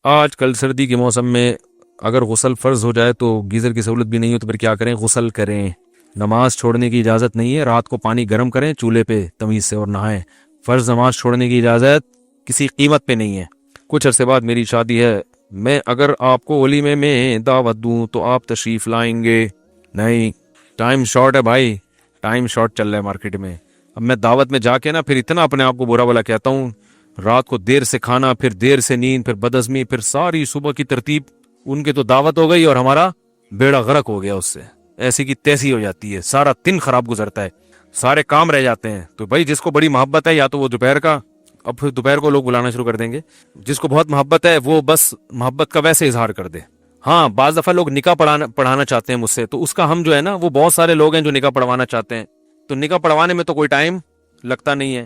آج کل سردی کے موسم میں اگر غسل فرض ہو جائے تو گیزر کی سہولت بھی نہیں ہو تو پھر کیا کریں؟ غسل کریں. نماز چھوڑنے کی اجازت نہیں ہے. رات کو پانی گرم کریں چولہے پہ تمیز سے اور نہائیں. فرض نماز چھوڑنے کی اجازت کسی قیمت پہ نہیں ہے. کچھ عرصے بعد میری شادی ہے، میں اگر آپ کو ولیمے میں دعوت دوں تو آپ تشریف لائیں گے؟ نہیں، ٹائم شارٹ ہے بھائی، ٹائم شارٹ چل رہا ہے مارکیٹ میں. اب میں دعوت میں جا کے نا پھر اتنا اپنے آپ کو برا بلا کہتا ہوں، رات کو دیر سے کھانا، پھر دیر سے نیند، پھر بدعزمی، پھر ساری صبح کی ترتیب. ان کے تو دعوت ہو گئی اور ہمارا بیڑا غرق ہو گیا اس سے. ایسی کی تیسی ہو جاتی ہے، سارا دن خراب گزرتا ہے، سارے کام رہ جاتے ہیں. تو بھائی جس کو بڑی محبت ہے یا تو وہ دوپہر کا، اب پھر دوپہر کو لوگ بلانا شروع کر دیں گے. جس کو بہت محبت ہے وہ بس محبت کا ویسے اظہار کر دے. ہاں بعض دفعہ لوگ نکاح پڑھانا چاہتے ہیں مجھ سے، تو اس کا ہم جو ہے نا، وہ بہت سارے لوگ ہیں جو نکاح پڑھوانا چاہتے ہیں، تو نکاح پڑھوانے میں تو کوئی ٹائم لگتا نہیں ہے.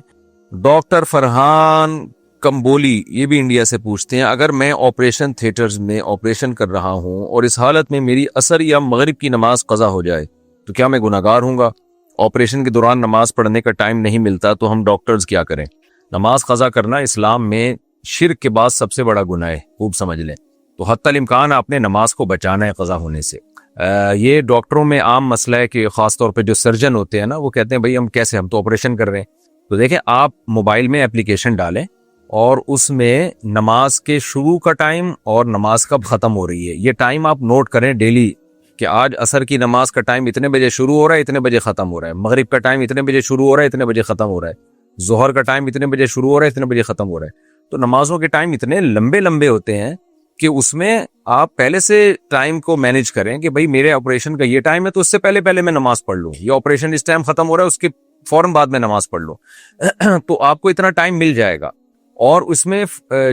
ڈاکٹر فرحان کمبولی یہ بھی انڈیا سے پوچھتے ہیں، اگر میں آپریشن تھیٹرز میں آپریشن کر رہا ہوں اور اس حالت میں میری عصر یا مغرب کی نماز قضا ہو جائے تو کیا میں گناہگار ہوں گا؟ آپریشن کے دوران نماز پڑھنے کا ٹائم نہیں ملتا تو ہم ڈاکٹرز کیا کریں؟ نماز قضا کرنا اسلام میں شرک کے بعد سب سے بڑا گناہ ہے، خوب سمجھ لیں. تو حتی الامکان آپ نے نماز کو بچانا ہے قضا ہونے سے. یہ ڈاکٹروں میں عام مسئلہ ہے کہ خاص طور پہ جو سرجن ہوتے ہیں نا، وہ کہتے ہیں بھائی ہم تو آپریشن کر رہے ہیں. تو دیکھیں، آپ موبائل میں اپلیکیشن ڈالیں اور اس میں نماز کے شروع کا ٹائم اور نماز کب ختم ہو رہی ہے یہ ٹائم آپ نوٹ کریں ڈیلی، کہ آج عصر کی نماز کا ٹائم اتنے بجے شروع ہو رہا ہے، اتنے بجے ختم ہو رہا ہے. مغرب کا ٹائم اتنے بجے شروع ہو رہا ہے، اتنے بجے ختم ہو رہا ہے. ظہر کا ٹائم اتنے بجے شروع ہو رہا ہے، اتنے بجے ختم ہو رہا ہے. تو نمازوں کے ٹائم اتنے لمبے لمبے ہوتے ہیں کہ اس میں آپ پہلے سے ٹائم کو مینیج کریں کہ بھائی میرے آپریشن کا یہ ٹائم ہے تو اس سے پہلے میں نماز پڑھ لوں، یہ آپریشن اس ٹائم ختم ہو رہا ہے اس کے فوراً بعد میں نماز پڑھ لوں. تو آپ کو اتنا ٹائم مل جائے گا. اور اس میں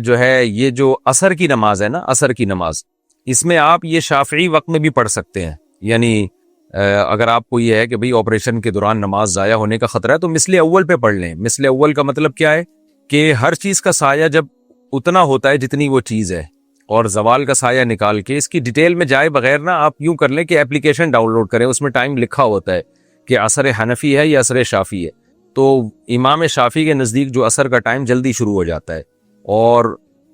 جو ہے یہ جو عصر کی نماز ہے نا، عصر کی نماز، اس میں آپ یہ شافعی وقت میں بھی پڑھ سکتے ہیں. یعنی اگر آپ کو یہ ہے کہ بھئی آپریشن کے دوران نماز ضائع ہونے کا خطرہ ہے تو مثل اول پہ پڑھ لیں. مثل اول کا مطلب کیا ہے کہ ہر چیز کا سایہ جب اتنا ہوتا ہے جتنی وہ چیز ہے، اور زوال کا سایہ نکال کے اس کی ڈیٹیل میں جائے بغیر نا آپ یوں کر لیں کہ اپلیکیشن ڈاؤن لوڈ کریں، اس میں ٹائم لکھا ہوتا ہے کہ عصر حنفی ہے یا عصر شافعی ہے. تو امام شافعی کے نزدیک جو عصر کا ٹائم جلدی شروع ہو جاتا ہے اور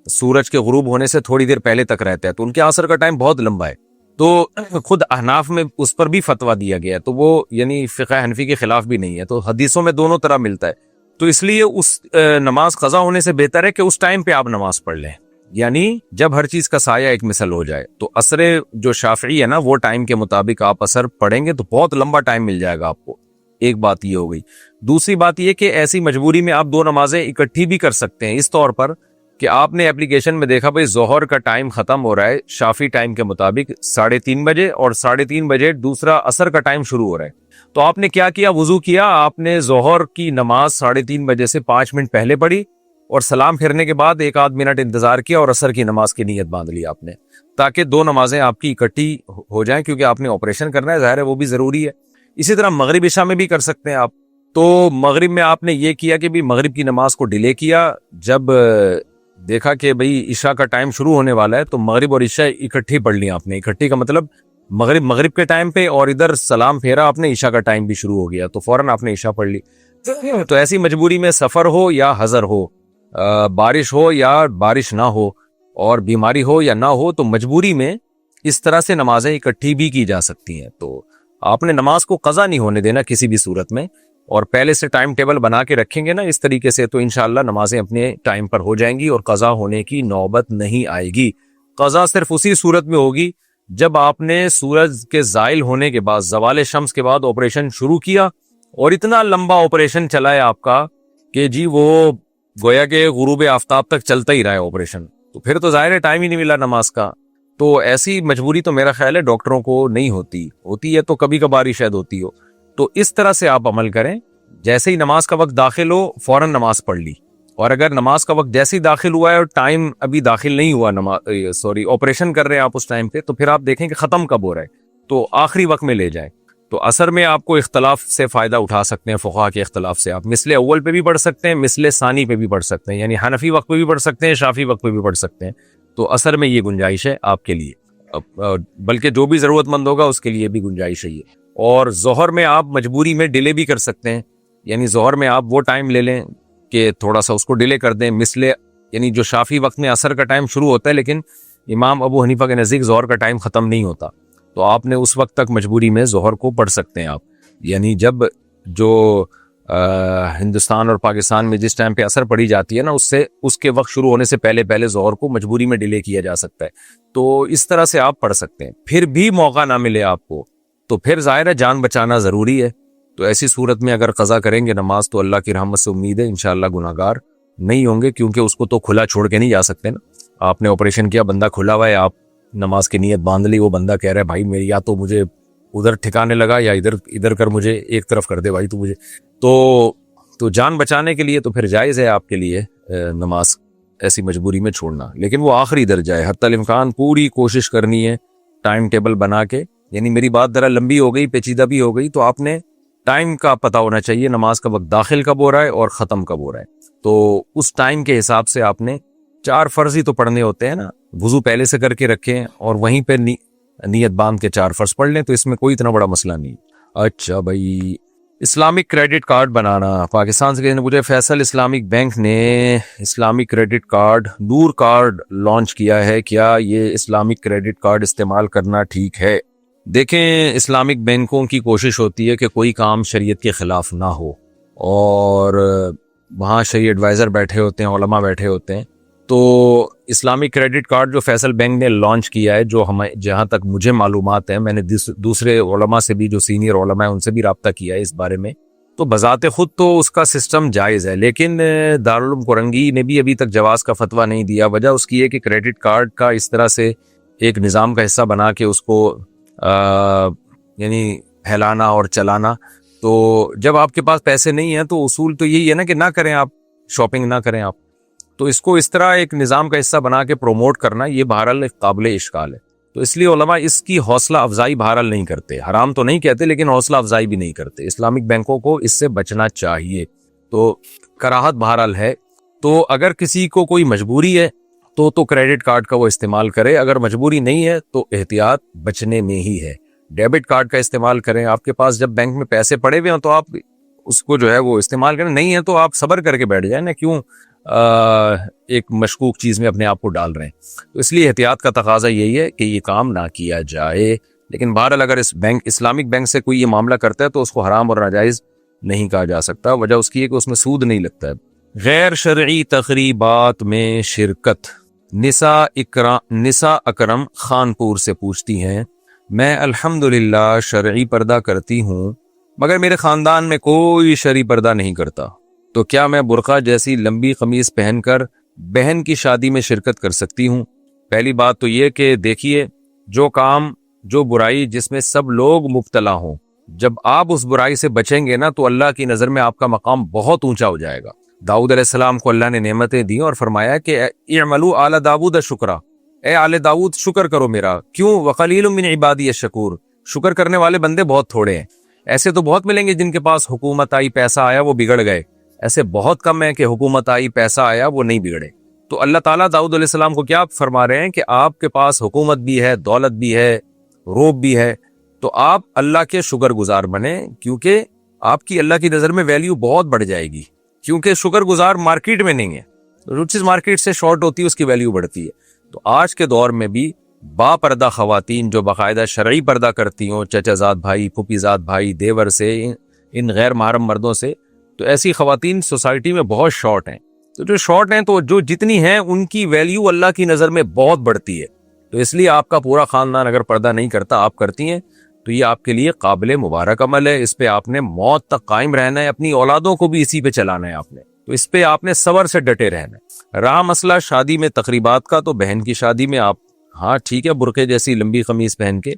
سورج کے غروب ہونے سے تھوڑی دیر پہلے تک رہتا ہے، تو ان کے عصر کا ٹائم بہت لمبا ہے. تو خود احناف میں اس پر بھی فتویٰ دیا گیا ہے، تو وہ یعنی فقہ حنفی کے خلاف بھی نہیں ہے. تو حدیثوں میں دونوں طرح ملتا ہے. تو اس لیے اس نماز قضا ہونے سے بہتر ہے کہ اس ٹائم پہ آپ نماز پڑھ لیں، یعنی جب ہر چیز کا سایہ ایک مثل ہو جائے. تو عصر جو شافعی ہے نا، وہ ٹائم کے مطابق آپ عصر پڑھیں گے تو بہت لمبا ٹائم مل جائے گا آپ کو. ایک بات یہ ہو گئی. دوسری بات یہ کہ ایسی مجبوری میں آپ دو نمازیں اکٹھی بھی کر سکتے ہیں، اس طور پر کہ آپ نے اپلیکیشن میں دیکھا بھئی ظہر کا ٹائم ختم ہو رہا ہے شافعی ٹائم کے مطابق 3:30 بجے، اور 3:30 بجے دوسرا عصر کا ٹائم شروع ہو رہا ہے. تو آپ نے کیا کیا؟ وضو کیا، آپ نے ظہر کی نماز 3:30 بجے سے 5 منٹ پہلے پڑھی، اور سلام پھرنے کے بعد 1 منٹ انتظار کیا اور عصر کی نماز کی نیت باندھ لی آپ نے، تاکہ دو نمازیں آپ کی اکٹھی ہو جائیں، کیونکہ آپ نے آپریشن کرنا ہے، ظاہر ہے وہ بھی ضروری ہے. اسی طرح مغرب عشاء میں بھی کر سکتے ہیں آپ. تو مغرب میں آپ نے یہ کیا کہ بھی مغرب کی نماز کو ڈیلے کیا، جب دیکھا کہ بھئی عشاء کا ٹائم شروع ہونے والا ہے تو مغرب اور عشاء اکٹھی پڑھ لی آپ نے. اکٹھی کا مطلب مغرب کے ٹائم پہ، اور ادھر سلام پھیرا آپ نے، عشاء کا ٹائم بھی شروع ہو گیا تو فوراً آپ نے عشاء پڑھ لی. تو ایسی مجبوری میں سفر ہو یا حضر ہو، بارش ہو یا بارش نہ ہو، اور بیماری ہو یا نہ ہو، تو مجبوری میں اس طرح سے نمازیں اکٹھی بھی کی جا سکتی ہیں. تو آپ نے نماز کو قضا نہیں ہونے دینا کسی بھی صورت میں، اور پہلے سے ٹائم ٹیبل بنا کے رکھیں گے نا اس طریقے سے، تو انشاءاللہ نمازیں اپنے ٹائم پر ہو جائیں گی اور قضا ہونے کی نوبت نہیں آئے گی. قضا صرف اسی صورت میں ہوگی جب آپ نے سورج کے زائل ہونے کے بعد، زوال شمس کے بعد آپریشن شروع کیا، اور اتنا لمبا آپریشن چلا ہے آپ کا کہ جی وہ گویا کہ غروب آفتاب تک چلتا ہی رہا ہے آپریشن، تو پھر تو ظاہر ہے ٹائم ہی نہیں ملا نماز کا. تو ایسی مجبوری تو میرا خیال ہے ڈاکٹروں کو نہیں ہوتی ہے تو کبھی کبھار ہی شاید ہوتی ہو. تو اس طرح سے آپ عمل کریں، جیسے ہی نماز کا وقت داخل ہو فوراً نماز پڑھ لی. اور اگر نماز کا وقت جیسے ہی داخل ہوا ہے اور ٹائم ابھی داخل نہیں ہوا، آپریشن کر رہے ہیں آپ اس ٹائم پہ، تو پھر آپ دیکھیں کہ ختم کب ہو رہا ہے تو آخری وقت میں لے جائیں. تو عصر میں آپ کو اختلاف سے فائدہ اٹھا سکتے ہیں، فقہا کے اختلاف سے. آپ مثل اول پہ بھی پڑھ سکتے ہیں، مثل ثانی پہ بھی پڑھ سکتے ہیں، یعنی حنفی وقت پہ بھی پڑھ سکتے ہیں، شافعی وقت پہ بھی پڑھ سکتے ہیں. تو عصر میں یہ گنجائش ہے آپ کے لیے، بلکہ جو بھی ضرورت مند ہوگا اس کے لیے بھی گنجائش ہے یہ. اور ظہر میں آپ مجبوری میں ڈیلے بھی کر سکتے ہیں، یعنی ظہر میں آپ وہ ٹائم لے لیں کہ تھوڑا سا اس کو ڈیلے کر دیں، مثل یعنی جو شافی وقت میں عصر کا ٹائم شروع ہوتا ہے لیکن امام ابو حنیفہ کے نزدیک ظہر کا ٹائم ختم نہیں ہوتا، تو آپ نے اس وقت تک مجبوری میں ظہر کو پڑھ سکتے ہیں آپ. یعنی جب جو ہندوستان اور پاکستان میں جس ٹائم پہ عصر پڑھی جاتی ہے نا، اس کے وقت شروع ہونے سے پہلے ظہر کو مجبوری میں ڈیلے کیا جا سکتا ہے. تو اس طرح سے آپ پڑھ سکتے ہیں. پھر بھی موقع نہ ملے آپ کو تو پھر ظاہر ہے جان بچانا ضروری ہے. تو ایسی صورت میں اگر قضا کریں گے نماز تو اللہ کی رحمت سے امید ہے انشاءاللہ گناہگار نہیں ہوں گے، کیونکہ اس کو تو کھلا چھوڑ کے نہیں جا سکتے نا. آپ نے آپریشن کیا، بندہ کھلا ہوا ہے، آپ نماز کی نیت باندھ لی، وہ بندہ کہہ رہا ہے بھائی میری یا تو مجھے ادھر ٹھکانے لگا یا ادھر کر، مجھے ایک طرف کر دے بھائی تو مجھے تو جان بچانے کے لیے تو پھر جائز ہے آپ کے لیے نماز ایسی مجبوری میں چھوڑنا. لیکن وہ آخری درجہ ہے. حتی الامکان پوری کوشش کرنی ہے ٹائم ٹیبل بنا کے. یعنی میری بات ذرا لمبی ہو گئی، پیچیدہ بھی ہو گئی، تو آپ نے ٹائم کا پتہ ہونا چاہیے نماز کا وقت داخل کب ہو رہا ہے اور ختم کب ہو رہا ہے. تو اس ٹائم کے حساب سے آپ نے 4 فرض ہی تو پڑھنے ہوتے ہیں نا، وضو پہلے سے کر کے رکھیں اور وہیں پہ نیت باندھ کے 4 فرض پڑھ لیں، تو اس میں کوئی اتنا بڑا مسئلہ نہیں. اچھا بھائی، اسلامک کریڈٹ کارڈ بنانا. پاکستان سے کسی نے پوچھا فیصل اسلامک بینک نے اسلامک کریڈٹ کارڈ نور کارڈ لانچ کیا ہے، کیا یہ اسلامک کریڈٹ کارڈ استعمال کرنا ٹھیک ہے؟ دیکھیں، اسلامک بینکوں کی کوشش ہوتی ہے کہ کوئی کام شریعت کے خلاف نہ ہو، اور وہاں شریع ایڈوائزر بیٹھے ہوتے ہیں، علماء بیٹھے ہوتے ہیں. تو اسلامک کریڈٹ کارڈ جو فیصل بینک نے لانچ کیا ہے، جو جہاں تک مجھے معلومات ہیں، میں نے دوسرے علماء سے بھی، جو سینئر علماء ہیں ان سے بھی رابطہ کیا ہے اس بارے میں، تو بذات خود تو اس کا سسٹم جائز ہے. لیکن دارالعلوم کورنگی نے بھی ابھی تک جواز کا فتویٰ نہیں دیا. وجہ اس کی ہے کہ کریڈٹ کارڈ کا اس طرح سے ایک نظام کا حصہ بنا کے اس کو یعنی پھیلانا اور چلانا، تو جب آپ کے پاس پیسے نہیں ہیں تو اصول تو یہی ہے نا کہ نہ کریں، آپ شاپنگ نہ کریں آپ. تو اس کو اس طرح ایک نظام کا حصہ بنا کے پروموٹ کرنا، یہ بہرحال ایک قابل اشکال ہے. تو اس لیے علماء اس کی حوصلہ افزائی بہرحال نہیں کرتے. حرام تو نہیں کہتے لیکن حوصلہ افزائی بھی نہیں کرتے. اسلامک بینکوں کو اس سے بچنا چاہیے. تو کراہت بہرحال ہے. تو اگر کسی کو کوئی مجبوری ہے تو کریڈٹ کارڈ کا وہ استعمال کرے. اگر مجبوری نہیں ہے تو احتیاط بچنے میں ہی ہے. ڈیبٹ کارڈ کا استعمال کریں. آپ کے پاس جب بینک میں پیسے پڑے ہوئے ہوں تو آپ اس کو جو ہے وہ استعمال کریں. نہیں ہے تو آپ صبر کر کے بیٹھ جائیں نا، کیوں ایک مشکوک چیز میں اپنے آپ کو ڈال رہے ہیں. تو اس لیے احتیاط کا تقاضا یہی ہے کہ یہ کام نہ کیا جائے. لیکن بہرحال اگر اسلامک بینک سے کوئی یہ معاملہ کرتا ہے تو اس کو حرام اور ناجائز نہیں کہا جا سکتا. وجہ اس کی ہے کہ اس میں سود نہیں لگتا ہے. غیر شرعی تقریبات میں شرکت. نسا اکرم خانپور سے پوچھتی ہیں، میں الحمدللہ شرعی پردہ کرتی ہوں مگر میرے خاندان میں کوئی شرعی پردہ نہیں کرتا، تو کیا میں برقع جیسی لمبی قمیص پہن کر بہن کی شادی میں شرکت کر سکتی ہوں؟ پہلی بات تو یہ کہ دیکھیے، جو کام، جو برائی جس میں سب لوگ مبتلا ہوں، جب آپ اس برائی سے بچیں گے نا تو اللہ کی نظر میں آپ کا مقام بہت اونچا ہو جائے گا. داؤد علیہ السلام کو اللہ نے نعمتیں دی اور فرمایا کہ اعملوا آل داؤد شکرا، اے آل داؤد شکر کرو میرا. کیوں؟ وقلیل من عبادی الشکور، شکر کرنے والے بندے بہت تھوڑے ہیں. ایسے تو بہت ملیں گے جن کے پاس حکومت آئی، پیسہ آیا، وہ بگڑ گئے. ایسے بہت کم ہیں کہ حکومت آئی، پیسہ آیا، وہ نہیں بگڑے. تو اللہ تعالیٰ داؤد علیہ السلام کو کیا فرما رہے ہیں کہ آپ کے پاس حکومت بھی ہے، دولت بھی ہے، روب بھی ہے، تو آپ اللہ کے شکر گزار بنیں، کیونکہ آپ کی اللہ کی نظر میں ویلیو بہت بڑھ جائے گی. کیونکہ شکر گزار مارکیٹ میں نہیں ہے، جو چیز مارکیٹ سے شارٹ ہوتی ہے اس کی ویلیو بڑھتی ہے. تو آج کے دور میں بھی با پردہ خواتین جو باقاعدہ شرعی پردہ کرتی ہوں، چچا زاد بھائی، پھوپھی زاد بھائی، دیور سے، ان غیر محرم مردوں سے، تو ایسی خواتین سوسائٹی میں بہت شارٹ ہیں. تو جو شارٹ ہیں تو جو جتنی ہیں ان کی ویلیو اللہ کی نظر میں بہت بڑھتی ہے. تو اس لیے آپ کا پورا خاندان اگر پردہ نہیں کرتا، آپ کرتی ہیں، تو یہ آپ کے لیے قابل مبارک عمل ہے. اس پہ آپ نے موت تک قائم رہنا ہے، اپنی اولادوں کو بھی اسی پہ چلانا ہے آپ نے. تو اس پہ آپ نے صبر سے ڈٹے رہنا ہے. رہا مسئلہ شادی میں تقریبات کا، تو بہن کی شادی میں آپ، ہاں ٹھیک ہے، برقعے جیسی لمبی قمیص پہن کے،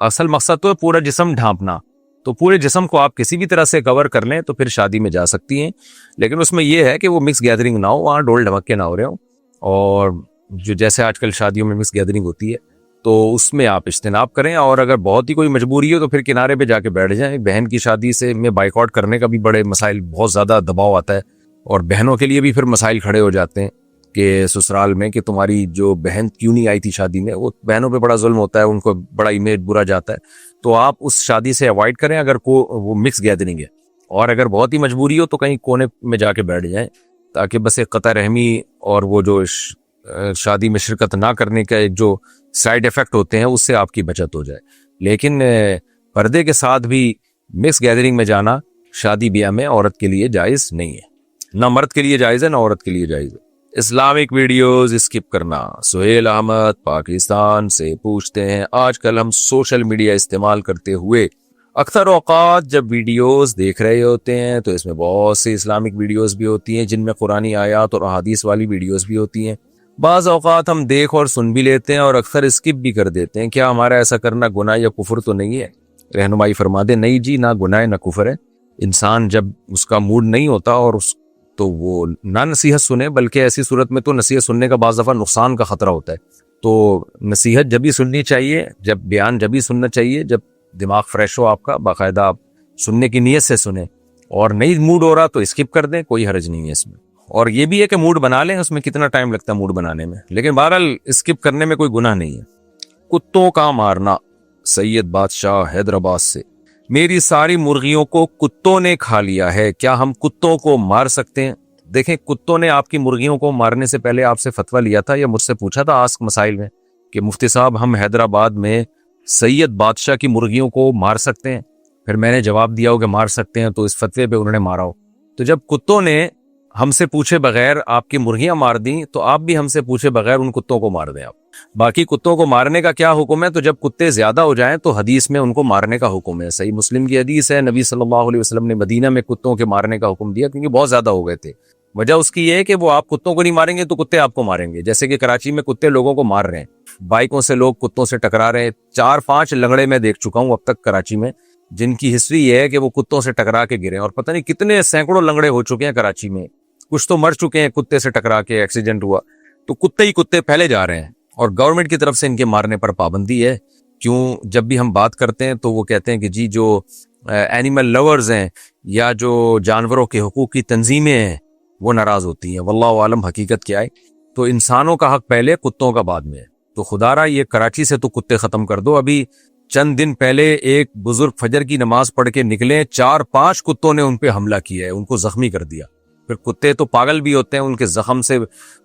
اصل مقصد تو ہے پورا جسم ڈھانپنا، تو پورے جسم کو آپ کسی بھی طرح سے کور کر لیں تو پھر شادی میں جا سکتی ہیں. لیکن اس میں یہ ہے کہ وہ مکس گیدرنگ نہ ہو، وہاں ڈول ڈھمکے نہ ہو رہے ہوں، اور جو جیسے آج کل شادیوں میں مکس گیدرنگ ہوتی ہے تو اس میں آپ اجتناب کریں. اور اگر بہت ہی کوئی مجبوری ہو تو پھر کنارے پہ جا کے بیٹھ جائیں. بہن کی شادی سے میں بائیکاٹ کرنے کا بھی بڑے مسائل، بہت زیادہ دباؤ آتا ہے، اور بہنوں کے لیے بھی پھر مسائل کھڑے ہو جاتے ہیں کہ سسرال میں کہ تمہاری جو بہن کیوں نہیں آئی تھی شادی میں. وہ بہنوں پہ بڑا ظلم ہوتا ہے، ان کو بڑا امیج برا جاتا ہے. تو آپ اس شادی سے اوائڈ کریں اگر وہ مکس گیدرنگ ہے. اور اگر بہت ہی مجبوری ہو تو کہیں کونے میں جا کے بیٹھ جائیں. تاکہ بس ایک قطع رحمی اور وہ جو شادی میں شرکت نہ کرنے کا ایک جو سائیڈ ایفیکٹ ہوتے ہیں اس سے آپ کی بچت ہو جائے. لیکن پردے کے ساتھ بھی مکس گیدرنگ میں جانا شادی بیاہ میں عورت کے لیے جائز نہیں ہے. نہ مرد کے لیے جائز ہے نہ عورت کے لیے جائز ہے. اسلامک ویڈیوز اسکپ کرنا. سہیل احمد پاکستان سے پوچھتے ہیں آج کل ہم سوشل میڈیا استعمال کرتے ہوئے اکثر اوقات جب ویڈیوز دیکھ رہے ہوتے ہیں تو اس میں بہت سی اسلامک ویڈیوز بھی ہوتی ہیں جن میں قرآنی آیات اور احادیث والی ویڈیوز بھی ہوتی ہیں. بعض اوقات ہم دیکھ اور سن بھی لیتے ہیں اور اکثر اسکپ بھی کر دیتے ہیں. کیا ہمارا ایسا کرنا گناہ یا کفر تو نہیں ہے؟ رہنمائی فرما دیں. نہیں جی، نہ گناہ نہ کفر ہے. انسان جب اس کا موڈ نہیں ہوتا اور تو وہ نہ نصیحت سنے، بلکہ ایسی صورت میں تو نصیحت سننے کا بعض دفعہ نقصان کا خطرہ ہوتا ہے. تو نصیحت جب بھی سننی چاہیے، جب بیان جب بھی سننا چاہیے جب دماغ فریش ہو آپ کا، باقاعدہ آپ سننے کی نیت سے سنیں. اور نہیں موڈ ہو رہا تو اسکپ کر دیں، کوئی حرج نہیں ہے اس میں. اور یہ بھی ہے کہ موڈ بنا لیں، اس میں کتنا ٹائم لگتا ہے موڈ بنانے میں، لیکن بہرحال اسکپ کرنے میں کوئی گناہ نہیں ہے. کتوں کا مارنا. سید بادشاہ حیدرآباد سے. میری ساری مرغیوں کو کتوں نے کھا لیا ہے، کیا ہم کتوں کو مار سکتے ہیں؟ دیکھیں، کتوں نے آپ کی مرغیوں کو مارنے سے پہلے آپ سے فتویٰ لیا تھا یا مجھ سے پوچھا تھا آسک مسائل میں کہ مفتی صاحب ہم حیدرآباد میں سید بادشاہ کی مرغیوں کو مار سکتے ہیں؟ پھر میں نے جواب دیا ہو کہ مار سکتے ہیں تو اس فتوے پہ انہوں نے مارا ہو. تو جب کتوں نے ہم سے پوچھے بغیر آپ کی مرغیاں مار دیں تو آپ بھی ہم سے پوچھے بغیر ان کتوں کو مار دیں. آپ باقی کتوں کو مارنے کا کیا حکم ہے؟ تو جب کتے زیادہ ہو جائیں تو حدیث میں ان کو مارنے کا حکم ہے. صحیح مسلم کی حدیث ہے، نبی صلی اللہ علیہ وسلم نے مدینہ میں کتوں کے مارنے کا حکم دیا کیونکہ بہت زیادہ ہو گئے تھے. وجہ اس کی یہ ہے کہ وہ آپ کتوں کو نہیں ماریں گے تو کتے آپ کو ماریں گے. جیسے کہ کراچی میں کتے لوگوں کو مار رہے ہیں، بائکوں سے لوگ کتوں سے ٹکرا رہے ہیں. 4-5 لنگڑے میں دیکھ چکا ہوں اب تک کراچی میں جن کی ہسٹری یہ ہے کہ وہ کتوں سے ٹکرا کے گرے، اور پتہ نہیں کتنے سینکڑوں لنگڑے ہو چکے ہیں کراچی میں. کچھ تو مر چکے ہیں کتے سے ٹکرا کے، ایکسیڈنٹ ہوا. تو کتے ہی کتے پھیلے جا رہے ہیں اور گورنمنٹ کی طرف سے ان کے مارنے پر پابندی ہے. کیوں؟ جب بھی ہم بات کرتے ہیں تو وہ کہتے ہیں کہ جی جو اینیمل لورز ہیں یا جو جانوروں کے حقوق کی تنظیمیں ہیں وہ ناراض ہوتی ہیں. واللہ عالم حقیقت کیا ہے. تو انسانوں کا حق پہلے، کتوں کا بعد میں. تو خدا را یہ کراچی سے تو کتے ختم کر دو. ابھی چند دن پہلے ایک بزرگ فجر کی نماز پڑھ کے نکلے، 4-5 کتوں نے ان پہ حملہ کیا ہے، ان کو زخمی کر دیا. پھر کتے تو پاگل بھی ہوتے ہیں، ان کے زخم سے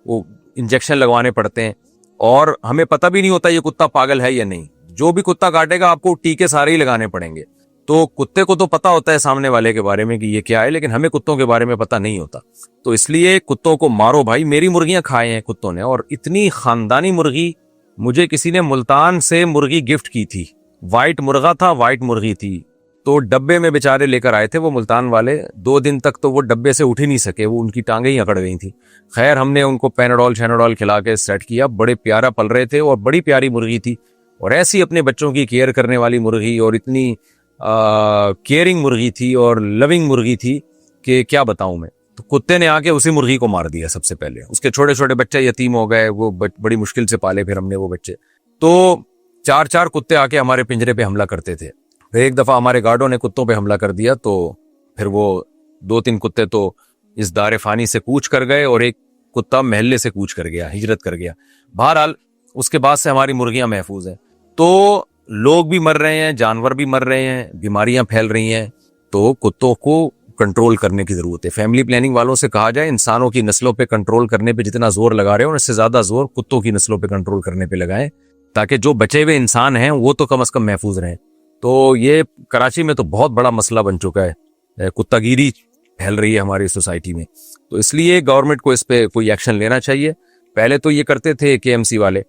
وہ انجیکشن لگوانے پڑتے ہیں اور ہمیں پتہ بھی نہیں ہوتا یہ کتا پاگل ہے یا نہیں. جو بھی کتا کاٹے گا آپ کو ٹیکے سارے ہی لگانے پڑیں گے. تو کتے کو تو پتہ ہوتا ہے سامنے والے کے بارے میں کہ یہ کیا ہے، لیکن ہمیں کتوں کے بارے میں پتہ نہیں ہوتا. تو اس لیے کتوں کو مارو بھائی. میری مرغیاں کھائے ہیں کتوں نے، اور اتنی خاندانی مرغی مجھے کسی نے ملتان سے مرغی گفٹ کی تھی. وائٹ مرغا تھا، وائٹ مرغی تھی. تو ڈبے میں بیچارے لے کر آئے تھے وہ ملتان والے. 2 دن تک تو وہ ڈبے سے اٹھ ہی نہیں سکے، وہ ان کی ٹانگیں ہی اکڑ گئی تھی. خیر ہم نے ان کو پیناڈول شیناڈول کھلا کے سیٹ کیا. بڑے پیارا پل رہے تھے اور بڑی پیاری مرغی تھی، اور ایسی اپنے بچوں کی کیئر کرنے والی مرغی اور اتنی کیئرنگ مرغی تھی اور لونگ مرغی تھی کہ کیا بتاؤں میں. تو کتے نے آ کے اسی مرغی کو مار دیا سب سے پہلے. اس کے چھوٹے چھوٹے بچے یتیم ہو گئے، وہ بڑی مشکل سے پالے پھر ہم نے وہ بچے. تو 4 کتے آ کے ہمارے پنجرے پہ حملہ کرتے تھے. پھر ایک دفعہ ہمارے گارڈوں نے کتوں پہ حملہ کر دیا تو پھر وہ 2-3 کتے تو اس دار فانی سے کوچ کر گئے اور ایک کتا محلے سے کوچ کر گیا، ہجرت کر گیا. بہرحال اس کے بعد سے ہماری مرغیاں محفوظ ہیں. تو لوگ بھی مر رہے ہیں، جانور بھی مر رہے ہیں، بیماریاں پھیل رہی ہیں. تو کتوں کو کنٹرول کرنے کی ضرورت ہے. فیملی پلاننگ والوں سے کہا جائے انسانوں کی نسلوں پہ کنٹرول کرنے پہ جتنا زور لگا رہے ہیں اس سے زیادہ زور کتوں کی نسلوں پہ کنٹرول کرنے پہ لگائیں تاکہ جو بچے ہوئے انسان ہیں وہ تو کم از کم محفوظ رہیں. تو یہ کراچی میں تو بہت بڑا مسئلہ بن چکا ہے، کتا گیری پھیل رہی ہے ہماری سوسائٹی میں. تو اس لیے گورنمنٹ کو اس پہ کوئی ایکشن لینا چاہیے. پہلے تو یہ کرتے تھے KMC والے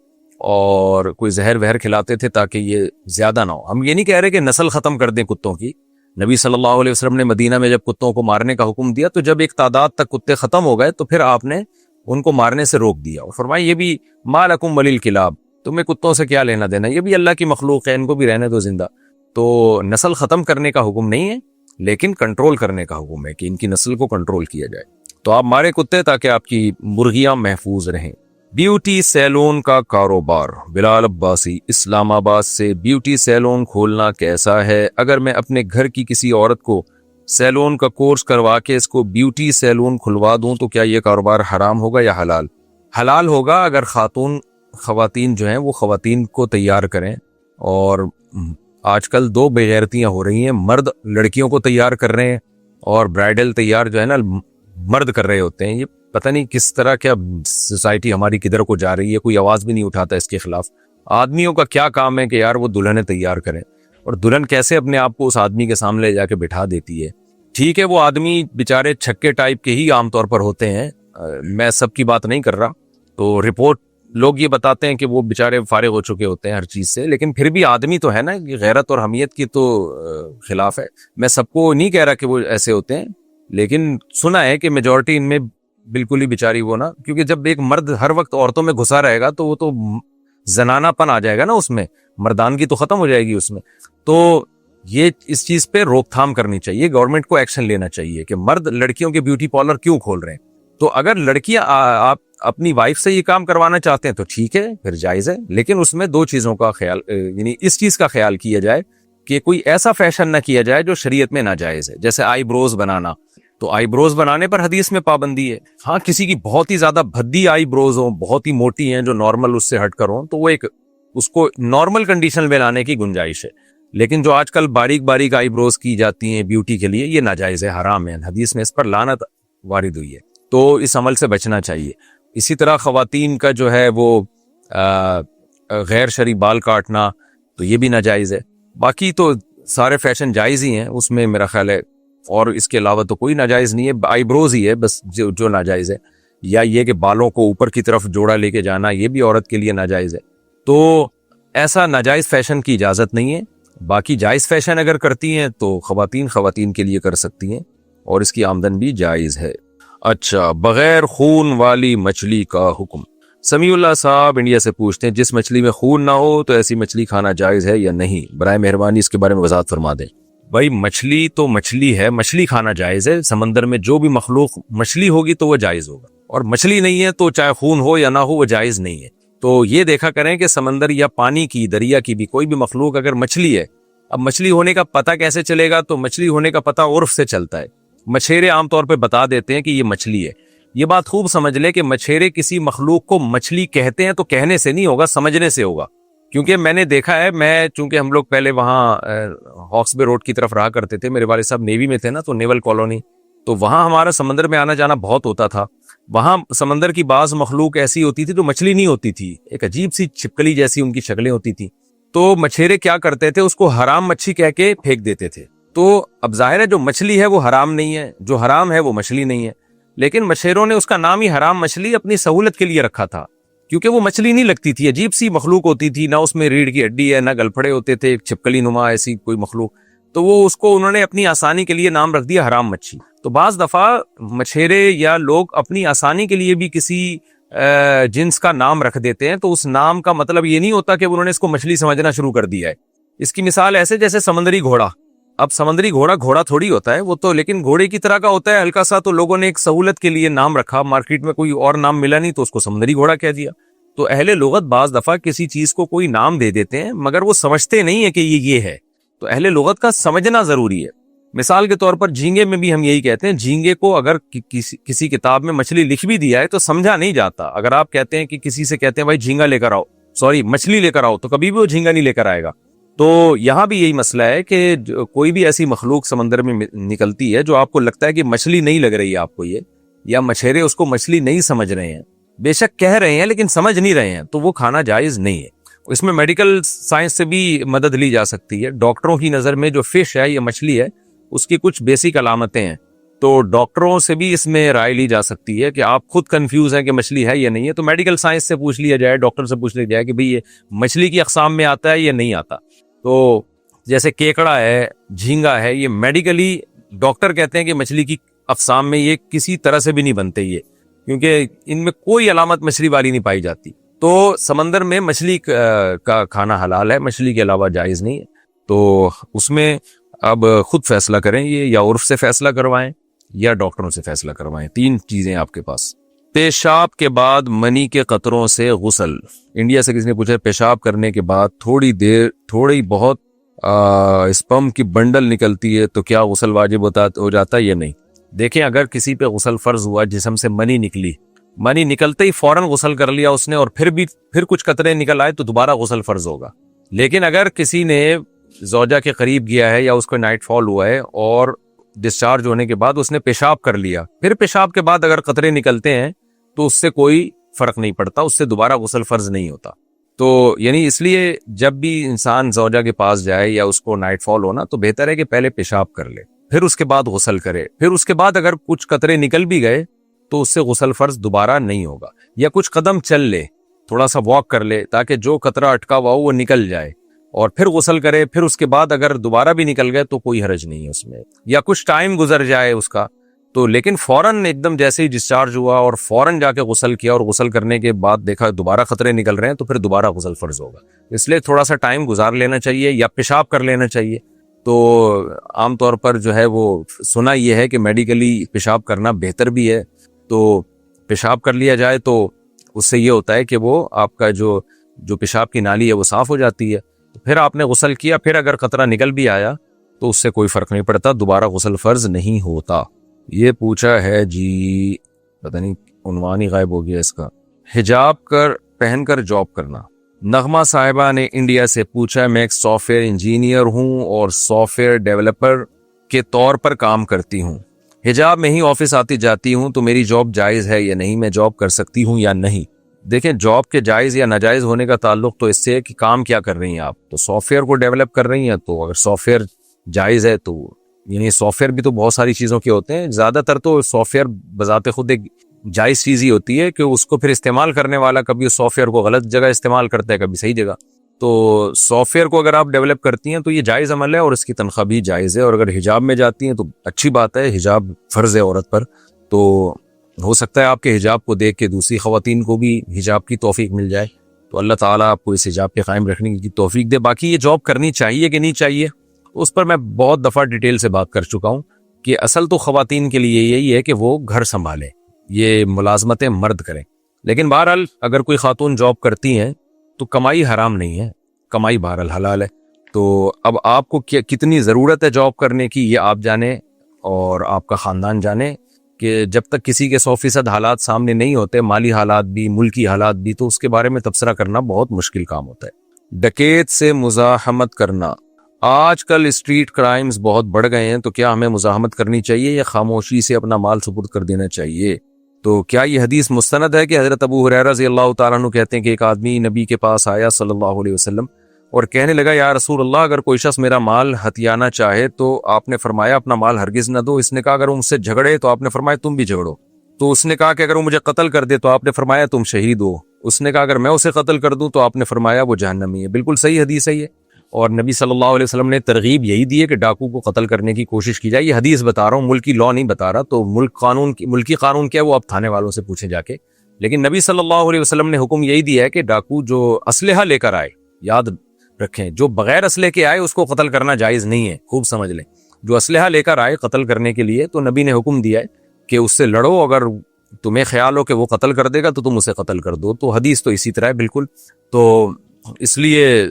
اور کوئی زہر وہر کھلاتے تھے تاکہ یہ زیادہ نہ ہو. ہم یہ نہیں کہہ رہے کہ نسل ختم کر دیں کتوں کی. نبی صلی اللہ علیہ وسلم نے مدینہ میں جب کتوں کو مارنے کا حکم دیا تو جب ایک تعداد تک کتے ختم ہو گئے تو پھر آپ نے ان کو مارنے سے روک دیا اور فرمایا یہ بھی ما لکم ولی الکلاب، تمہیں کتوں سے کیا لینا دینا، یہ بھی اللہ کی مخلوق ہے، ان کو بھی رہنے دو زندہ. تو نسل ختم کرنے کا حکم نہیں ہے لیکن کنٹرول کرنے کا حکم ہے کہ ان کی نسل کو کنٹرول کیا جائے. تو آپ مارے کتے تاکہ آپ کی مرغیاں محفوظ رہیں. بیوٹی سیلون کا کاروبار. بلال عباسی اسلام آباد سے. بیوٹی سیلون کھولنا کیسا ہے؟ اگر میں اپنے گھر کی کسی عورت کو سیلون کا کورس کروا کے اس کو بیوٹی سیلون کھلوا دوں تو کیا یہ کاروبار حرام ہوگا یا حلال؟ حلال ہوگا اگر خواتین جو ہیں وہ خواتین کو تیار کریں. اور آج کل 2 بےغیرتیاں ہو رہی ہیں، مرد لڑکیوں کو تیار کر رہے ہیں اور برائڈل تیار جو ہے نا مرد کر رہے ہوتے ہیں. یہ پتہ نہیں کس طرح کیا سوسائٹی ہماری کدھر کو جا رہی ہے، کوئی آواز بھی نہیں اٹھاتا اس کے خلاف. آدمیوں کا کیا کام ہے کہ یار وہ دلہنیں تیار کریں، اور دلہن کیسے اپنے آپ کو اس آدمی کے سامنے جا کے بٹھا دیتی ہے. ٹھیک ہے وہ آدمی بیچارے چھکے ٹائپ کے ہی عام طور پر ہوتے ہیں، میں سب کی بات نہیں کر رہا. تو رپورٹ لوگ یہ بتاتے ہیں کہ وہ بیچارے فارغ ہو چکے ہوتے ہیں ہر چیز سے، لیکن پھر بھی آدمی تو ہے نا، یہ غیرت اور حمیت کی تو خلاف ہے. میں سب کو نہیں کہہ رہا کہ وہ ایسے ہوتے ہیں، لیکن سنا ہے کہ میجورٹی ان میں بالکل ہی بیچاری وہ نا، کیونکہ جب ایک مرد ہر وقت عورتوں میں گھسا رہے گا تو وہ تو زنانہ پن آ جائے گا نا، اس میں مردانگی تو ختم ہو جائے گی اس میں. تو یہ اس چیز پہ روک تھام کرنی چاہیے، گورنمنٹ کو ایکشن لینا چاہیے کہ مرد لڑکیوں کے بیوٹی پارلر کیوں کھول رہے ہیں. تو اگر لڑکیاں آپ اپنی وائف سے یہ کام کروانا چاہتے ہیں تو ٹھیک ہے، پھر جائز ہے، لیکن اس میں دو چیزوں کا خیال، یعنی اس چیز کا خیال کیا جائے کہ کوئی ایسا فیشن نہ کیا جائے جو شریعت میں ناجائز ہے. جیسے آئی بروز بنانا، تو آئی بروز بنانے پر حدیث میں پابندی ہے. ہاں کسی کی بہت ہی زیادہ بھدی آئی بروز ہوں، بہت ہی موٹی ہیں جو نارمل اس سے ہٹ کر ہوں، تو وہ ایک اس کو نارمل کنڈیشن میں لانے کی گنجائش ہے. لیکن جو آج کل باریک باریک آئی بروز کی جاتی ہیں بیوٹی کے لیے، یہ ناجائز ہے، حرام ہے، حدیث میں اس پر لعنت وارد ہوئی ہے. تو اس عمل سے بچنا چاہیے. اسی طرح خواتین کا جو ہے وہ غیر شرعی بال کاٹنا، تو یہ بھی ناجائز ہے. باقی تو سارے فیشن جائز ہی ہیں، اس میں میرا خیال ہے، اور اس کے علاوہ تو کوئی ناجائز نہیں ہے. آئی بروز ہی ہے بس جو ناجائز ہے، یا یہ کہ بالوں کو اوپر کی طرف جوڑا لے کے جانا، یہ بھی عورت کے لیے ناجائز ہے. تو ایسا ناجائز فیشن کی اجازت نہیں ہے. باقی جائز فیشن اگر کرتی ہیں تو خواتین کے لیے کر سکتی ہیں، اور اس کی آمدن بھی جائز ہے. اچھا، بغیر خون والی مچھلی کا حکم. سمیع اللہ صاحب انڈیا سے پوچھتے ہیں جس مچھلی میں خون نہ ہو تو ایسی مچھلی کھانا جائز ہے یا نہیں؟ برائے مہربانی اس کے بارے میں وضاحت فرما دیں. بھائی مچھلی تو مچھلی ہے، مچھلی کھانا جائز ہے. سمندر میں جو بھی مخلوق مچھلی ہوگی تو وہ جائز ہوگا، اور مچھلی نہیں ہے تو چاہے خون ہو یا نہ ہو وہ جائز نہیں ہے. تو یہ دیکھا کریں کہ سمندر یا پانی کی، دریا کی بھی کوئی بھی مخلوق اگر مچھلی ہے، اب مچھلی ہونے کا پتہ کیسے چلے گا؟ تو مچھلی ہونے کا پتہ عرف سے چلتا ہے. مچھیرے عام طور پہ بتا دیتے ہیں کہ یہ مچھلی ہے. یہ بات خوب سمجھ لے کہ مچھیرے کسی مخلوق کو مچھلی کہتے ہیں تو کہنے سے نہیں ہوگا، سمجھنے سے ہوگا. کیونکہ میں نے دیکھا ہے، چونکہ ہم لوگ پہلے وہاں ہاکس بے روڈ کی طرف رہا کرتے تھے، میرے والد صاحب نیوی میں تھے نا، تو نیول کالونی، تو وہاں ہمارا سمندر میں آنا جانا بہت ہوتا تھا. وہاں سمندر کی بعض مخلوق ایسی ہوتی تھی جو مچھلی نہیں ہوتی تھی، ایک عجیب سی چھپکلی جیسی ان کی شکلیں ہوتی تھی. تو مچھیرے کیا کرتے تھے، اس کو حرام مچھی کہہ کے پھینک دیتے تھے. تو اب ظاہر ہے جو مچھلی ہے وہ حرام نہیں ہے، جو حرام ہے وہ مچھلی نہیں ہے، لیکن مچھیروں نے اس کا نام ہی حرام مچھلی اپنی سہولت کے لیے رکھا تھا، کیونکہ وہ مچھلی نہیں لگتی تھی، عجیب سی مخلوق ہوتی تھی، نہ اس میں ریڑھ کی ہڈی ہے، نہ گلپھڑے ہوتے تھے، ایک چھپکلی نما ایسی کوئی مخلوق. تو وہ اس کو انہوں نے اپنی آسانی کے لیے نام رکھ دیا حرام مچھی. تو بعض دفعہ مچھیرے یا لوگ اپنی آسانی کے لیے بھی کسی جنس کا نام رکھ دیتے ہیں، تو اس نام کا مطلب یہ نہیں ہوتا کہ انہوں نے اس کو مچھلی سمجھنا شروع کر دیا ہے. اس کی مثال ایسے جیسے سمندری گھوڑا. اب سمندری گھوڑا تھوڑی ہوتا ہے وہ تو، لیکن گھوڑے کی طرح کا ہوتا ہے ہلکا سا، تو لوگوں نے ایک سہولت کے لیے نام رکھا، مارکیٹ میں کوئی اور نام ملا نہیں تو اس کو سمندری گھوڑا کہہ دیا. تو اہل لغت بعض دفعہ کسی چیز کو کوئی نام دے دیتے ہیں مگر وہ سمجھتے نہیں ہیں کہ یہ ہے. تو اہل لغت کا سمجھنا ضروری ہے. مثال کے طور پر جھینگے میں بھی ہم یہی کہتے ہیں، جھینگے کو اگر کسی کتاب میں مچھلی لکھ بھی دیا ہے تو سمجھا نہیں جاتا. اگر آپ کہتے ہیں کہ کسی سے کہتے ہیں بھائی جھینگا لے کر آؤ، مچھلی لے کر آؤ، تو کبھی بھی وہ جھینگا نہیں لے کر آئے گا. تو یہاں بھی یہی مسئلہ ہے کہ کوئی بھی ایسی مخلوق سمندر میں نکلتی ہے جو آپ کو لگتا ہے کہ مچھلی نہیں لگ رہی ہے آپ کو یہ، یا مچھیرے اس کو مچھلی نہیں سمجھ رہے ہیں، بے شک کہہ رہے ہیں لیکن سمجھ نہیں رہے ہیں، تو وہ کھانا جائز نہیں ہے. اس میں میڈیکل سائنس سے بھی مدد لی جا سکتی ہے. ڈاکٹروں کی نظر میں جو فش ہے یا مچھلی ہے اس کی کچھ بیسک علامتیں ہیں، تو ڈاکٹروں سے بھی اس میں رائے لی جا سکتی ہے کہ آپ خود کنفیوز ہیں کہ مچھلی ہے یا نہیں ہے، تو میڈیکل سائنس سے پوچھ لیا جائے، ڈاکٹر سے پوچھ لیا جائے کہ بھئی یہ مچھلی کی اقسام میں آتا ہے یا نہیں آتا. تو جیسے کیکڑا ہے، جھینگا ہے، یہ میڈیکلی ڈاکٹر کہتے ہیں کہ مچھلی کی اقسام میں یہ کسی طرح سے بھی نہیں بنتے یہ، کیونکہ ان میں کوئی علامت مچھلی والی نہیں پائی جاتی. تو سمندر میں مچھلی کا کھانا حلال ہے، مچھلی کے علاوہ جائز نہیں ہے. تو اس میں اب خود فیصلہ کریں، یہ یا عرف سے فیصلہ کروائیں یا ڈاکٹروں سے فیصلہ کروائیں. 3 چیزیں آپ کے پاس. پیشاب کے بعد منی کے قطروں سے غسل. انڈیا سے کسی نے پوچھا پیشاب کرنے کے بعد تھوڑی بہت اسپم کی بنڈل نکلتی ہے تو کیا غسل واجب ہو جاتا ہے یا نہیں؟ دیکھیں اگر کسی پہ غسل فرض ہوا، جسم سے منی نکلتے ہی فوراً غسل کر لیا اس نے، اور پھر کچھ قطرے نکل آئے تو دوبارہ غسل فرض ہوگا. لیکن اگر کسی نے زوجہ کے قریب گیا ہے یا اس کو نائٹ فال ہوا ہے اور ڈسچارج ہونے کے بعد اس نے پیشاب کر لیا، پھر پیشاب کے بعد اگر قطرے نکلتے ہیں تو اس سے کوئی فرق نہیں پڑتا, اس سے دوبارہ غسل فرض نہیں ہوتا. تو یعنی اس لیے جب بھی انسان زوجہ کے پاس جائے یا اس کو نائٹ فال ہونا تو بہتر ہے کہ پہلے پیشاب کر لے, پھر اس کے بعد غسل کرے, پھر اس کے بعد اگر کچھ قطرے نکل بھی گئے تو اس سے غسل فرض دوبارہ نہیں ہوگا, یا کچھ قدم چل لے, تھوڑا سا واک کر لے تاکہ جو قطرہ اٹکا ہوا ہو وہ نکل جائے, اور پھر غسل کرے, پھر اس کے بعد اگر دوبارہ بھی نکل گئے تو کوئی حرج نہیں ہے اس میں, یا کچھ ٹائم گزر جائے اس کا تو, لیکن فوراً ایک دم جیسے ہی ڈسچارج ہوا اور فوراً جا کے غسل کیا اور غسل کرنے کے بعد دیکھا دوبارہ خطرے نکل رہے ہیں تو پھر دوبارہ غسل فرض ہوگا. اس لیے تھوڑا سا ٹائم گزار لینا چاہیے یا پیشاب کر لینا چاہیے. تو عام طور پر جو ہے وہ سنا یہ ہے کہ میڈیکلی پیشاب کرنا بہتر بھی ہے, تو پیشاب کر لیا جائے تو اس سے یہ ہوتا ہے کہ وہ آپ کا جو پیشاب کی نالی ہے وہ صاف ہو جاتی ہے. تو پھر آپ نے غسل کیا, پھر اگر قطرہ نکل بھی آیا تو اس سے کوئی فرق نہیں پڑتا, دوبارہ غسل فرض نہیں ہوتا. یہ پوچھا ہے جی, پتہ نہیں عنوان ہی غائب ہو گیا اس کا, حجاب پہن کر جاب کرنا. نغمہ صاحبہ نے انڈیا سے پوچھا, میں ایک سافٹ ویئر انجینئر ہوں اور سافٹ ویئر ڈیولپر کے طور پر کام کرتی ہوں, حجاب میں ہی آفس آتی جاتی ہوں, تو میری جاب جائز ہے یا نہیں, میں جاب کر سکتی ہوں یا نہیں؟ دیکھیں, جاب کے جائز یا ناجائز ہونے کا تعلق تو اس سے ہے کہ کام کیا کر رہی ہیں آپ. تو سافٹ ویئر کو ڈیولپ کر رہی ہیں تو اگر سافٹ ویئر جائز ہے تو, یعنی سافٹ ویئر بھی تو بہت ساری چیزوں کے ہوتے ہیں, زیادہ تر تو سافٹ ویئر بذات خود ایک جائز چیز ہی ہوتی ہے کہ اس کو پھر استعمال کرنے والا کبھی اس سافٹ ویئر کو غلط جگہ استعمال کرتا ہے, کبھی صحیح جگہ. تو سافٹ ویئر کو اگر آپ ڈیولپ کرتی ہیں تو یہ جائز عمل ہے اور اس کی تنخواہ بھی جائز ہے, اور اگر حجاب میں جاتی ہیں تو اچھی بات ہے, حجاب فرض ہے عورت پر, تو ہو سکتا ہے آپ کے حجاب کو دیکھ کے دوسری خواتین کو بھی حجاب کی توفیق مل جائے, تو اللہ تعالیٰ آپ کو اس حجاب کے قائم رکھنے کی توفیق دے. باقی یہ جاب کرنی چاہیے کہ نہیں چاہیے اس پر میں بہت دفعہ ڈیٹیل سے بات کر چکا ہوں کہ اصل تو خواتین کے لیے یہی ہے کہ وہ گھر سنبھالیں, یہ ملازمتیں مرد کریں. لیکن بہرحال اگر کوئی خاتون جاب کرتی ہیں تو کمائی حرام نہیں ہے, کمائی بہرحال حلال ہے. تو اب آپ کو کتنی ضرورت ہے جاب کرنے کی یہ آپ جانیں اور آپ کا خاندان جانے, کہ جب تک کسی کے 100% حالات سامنے نہیں ہوتے, مالی حالات بھی ملکی حالات بھی, تو اس کے بارے میں تبصرہ کرنا بہت مشکل کام ہوتا ہے. ڈکیت سے مزاحمت کرنا. آج کل اسٹریٹ کرائمز بہت بڑھ گئے ہیں, تو کیا ہمیں مزاحمت کرنی چاہیے یا خاموشی سے اپنا مال سپرد کر دینا چاہیے؟ تو کیا یہ حدیث مستند ہے کہ حضرت ابو ہریرہ رضی اللہ تعالیٰ عنہ کہتے ہیں کہ ایک آدمی نبی کے پاس آیا صلی اللہ علیہ وسلم اور کہنے لگا, یا رسول اللہ, اگر کوئی شخص میرا مال ہتھیانا چاہے تو آپ نے فرمایا اپنا مال ہرگز نہ دو. اس نے کہا اگر وہ مجھ سے جھگڑے تو آپ نے فرمایا تم بھی جھگڑو. تو اس نے کہا کہ اگر وہ مجھے قتل کر دے تو آپ نے فرمایا تم شہید ہو. اس نے کہا اگر میں اسے قتل کر دوں تو آپ نے فرمایا وہ جہنمی ہے. بالکل صحیح حدیث ہے یہ, اور نبی صلی اللہ علیہ وسلم نے ترغیب یہی دی ہے کہ ڈاکو کو قتل کرنے کی کوشش کی جائے. یہ حدیث بتا رہا ہوں, ملکی لا نہیں بتا رہا. تو ملکی قانون کیا ہے وہ آپ تھانے والوں سے پوچھیں جا کے, لیکن نبی صلی اللہ علیہ وسلم نے حکم یہی دیا ہے کہ ڈاکو جو اسلحہ لے کر آئے, یاد رکھیں, جو بغیر اسلحے کے آئے اس کو قتل کرنا جائز نہیں ہے, خوب سمجھ لیں. جو اسلحہ لے کر آئے قتل کرنے کے لیے تو نبی نے حکم دیا ہے کہ اس سے لڑو, اگر تمہیں خیال ہو کہ وہ قتل کر دے گا تو تم اسے قتل کر دو. تو حدیث تو اسی طرح ہے بالکل. تو اس لیے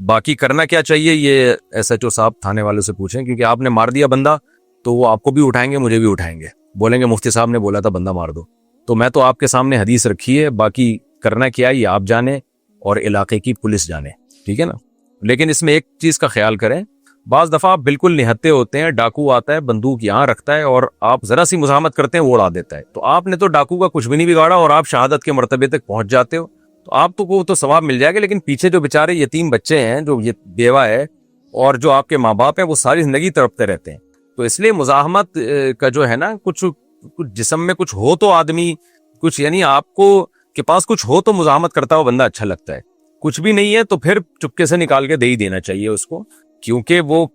باقی کرنا کیا چاہیے یہ ایس ایچ او صاحب تھانے والوں سے پوچھیں, کیونکہ آپ نے مار دیا بندہ تو وہ آپ کو بھی اٹھائیں گے, مجھے بھی اٹھائیں گے, بولیں گے مفتی صاحب نے بولا تھا بندہ مار دو. تو میں تو آپ کے سامنے حدیث رکھی ہے, باقی کرنا کیا ہے یہ آپ جانیں اور علاقے کی پولیس جانے, ٹھیک ہے نا. لیکن اس میں ایک چیز کا خیال کریں, بعض دفعہ آپ بالکل نہتے ہوتے ہیں, ڈاکو آتا ہے بندوق یہاں رکھتا ہے اور آپ ذرا سی مزاحمت کرتے ہیں وہ اڑا دیتا ہے, تو آپ نے تو ڈاکو کا کچھ بھی نہیں بگاڑا اور آپ شہادت کے مرتبے تک پہنچ جاتے ہو, تو آپ کو تو ثواب مل جائے گا. لیکن پیچھے جو بیچارے یتیم بچے ہیں, جو یہ بیوہ ہے اور جو آپ کے ماں باپ ہیں, وہ ساری زندگی تڑپتے رہتے ہیں. تو اس لیے مزاحمت کا جو ہے نا, کچھ جسم میں کچھ ہو تو آدمی کچھ, یعنی آپ کو کے پاس کچھ ہو تو مزاحمت کرتا ہوا بندہ اچھا لگتا ہے. کچھ بھی نہیں ہے تو پھر چپکے سے نکال کے دے ہی دینا چاہیے اس کو, کیونکہ وہ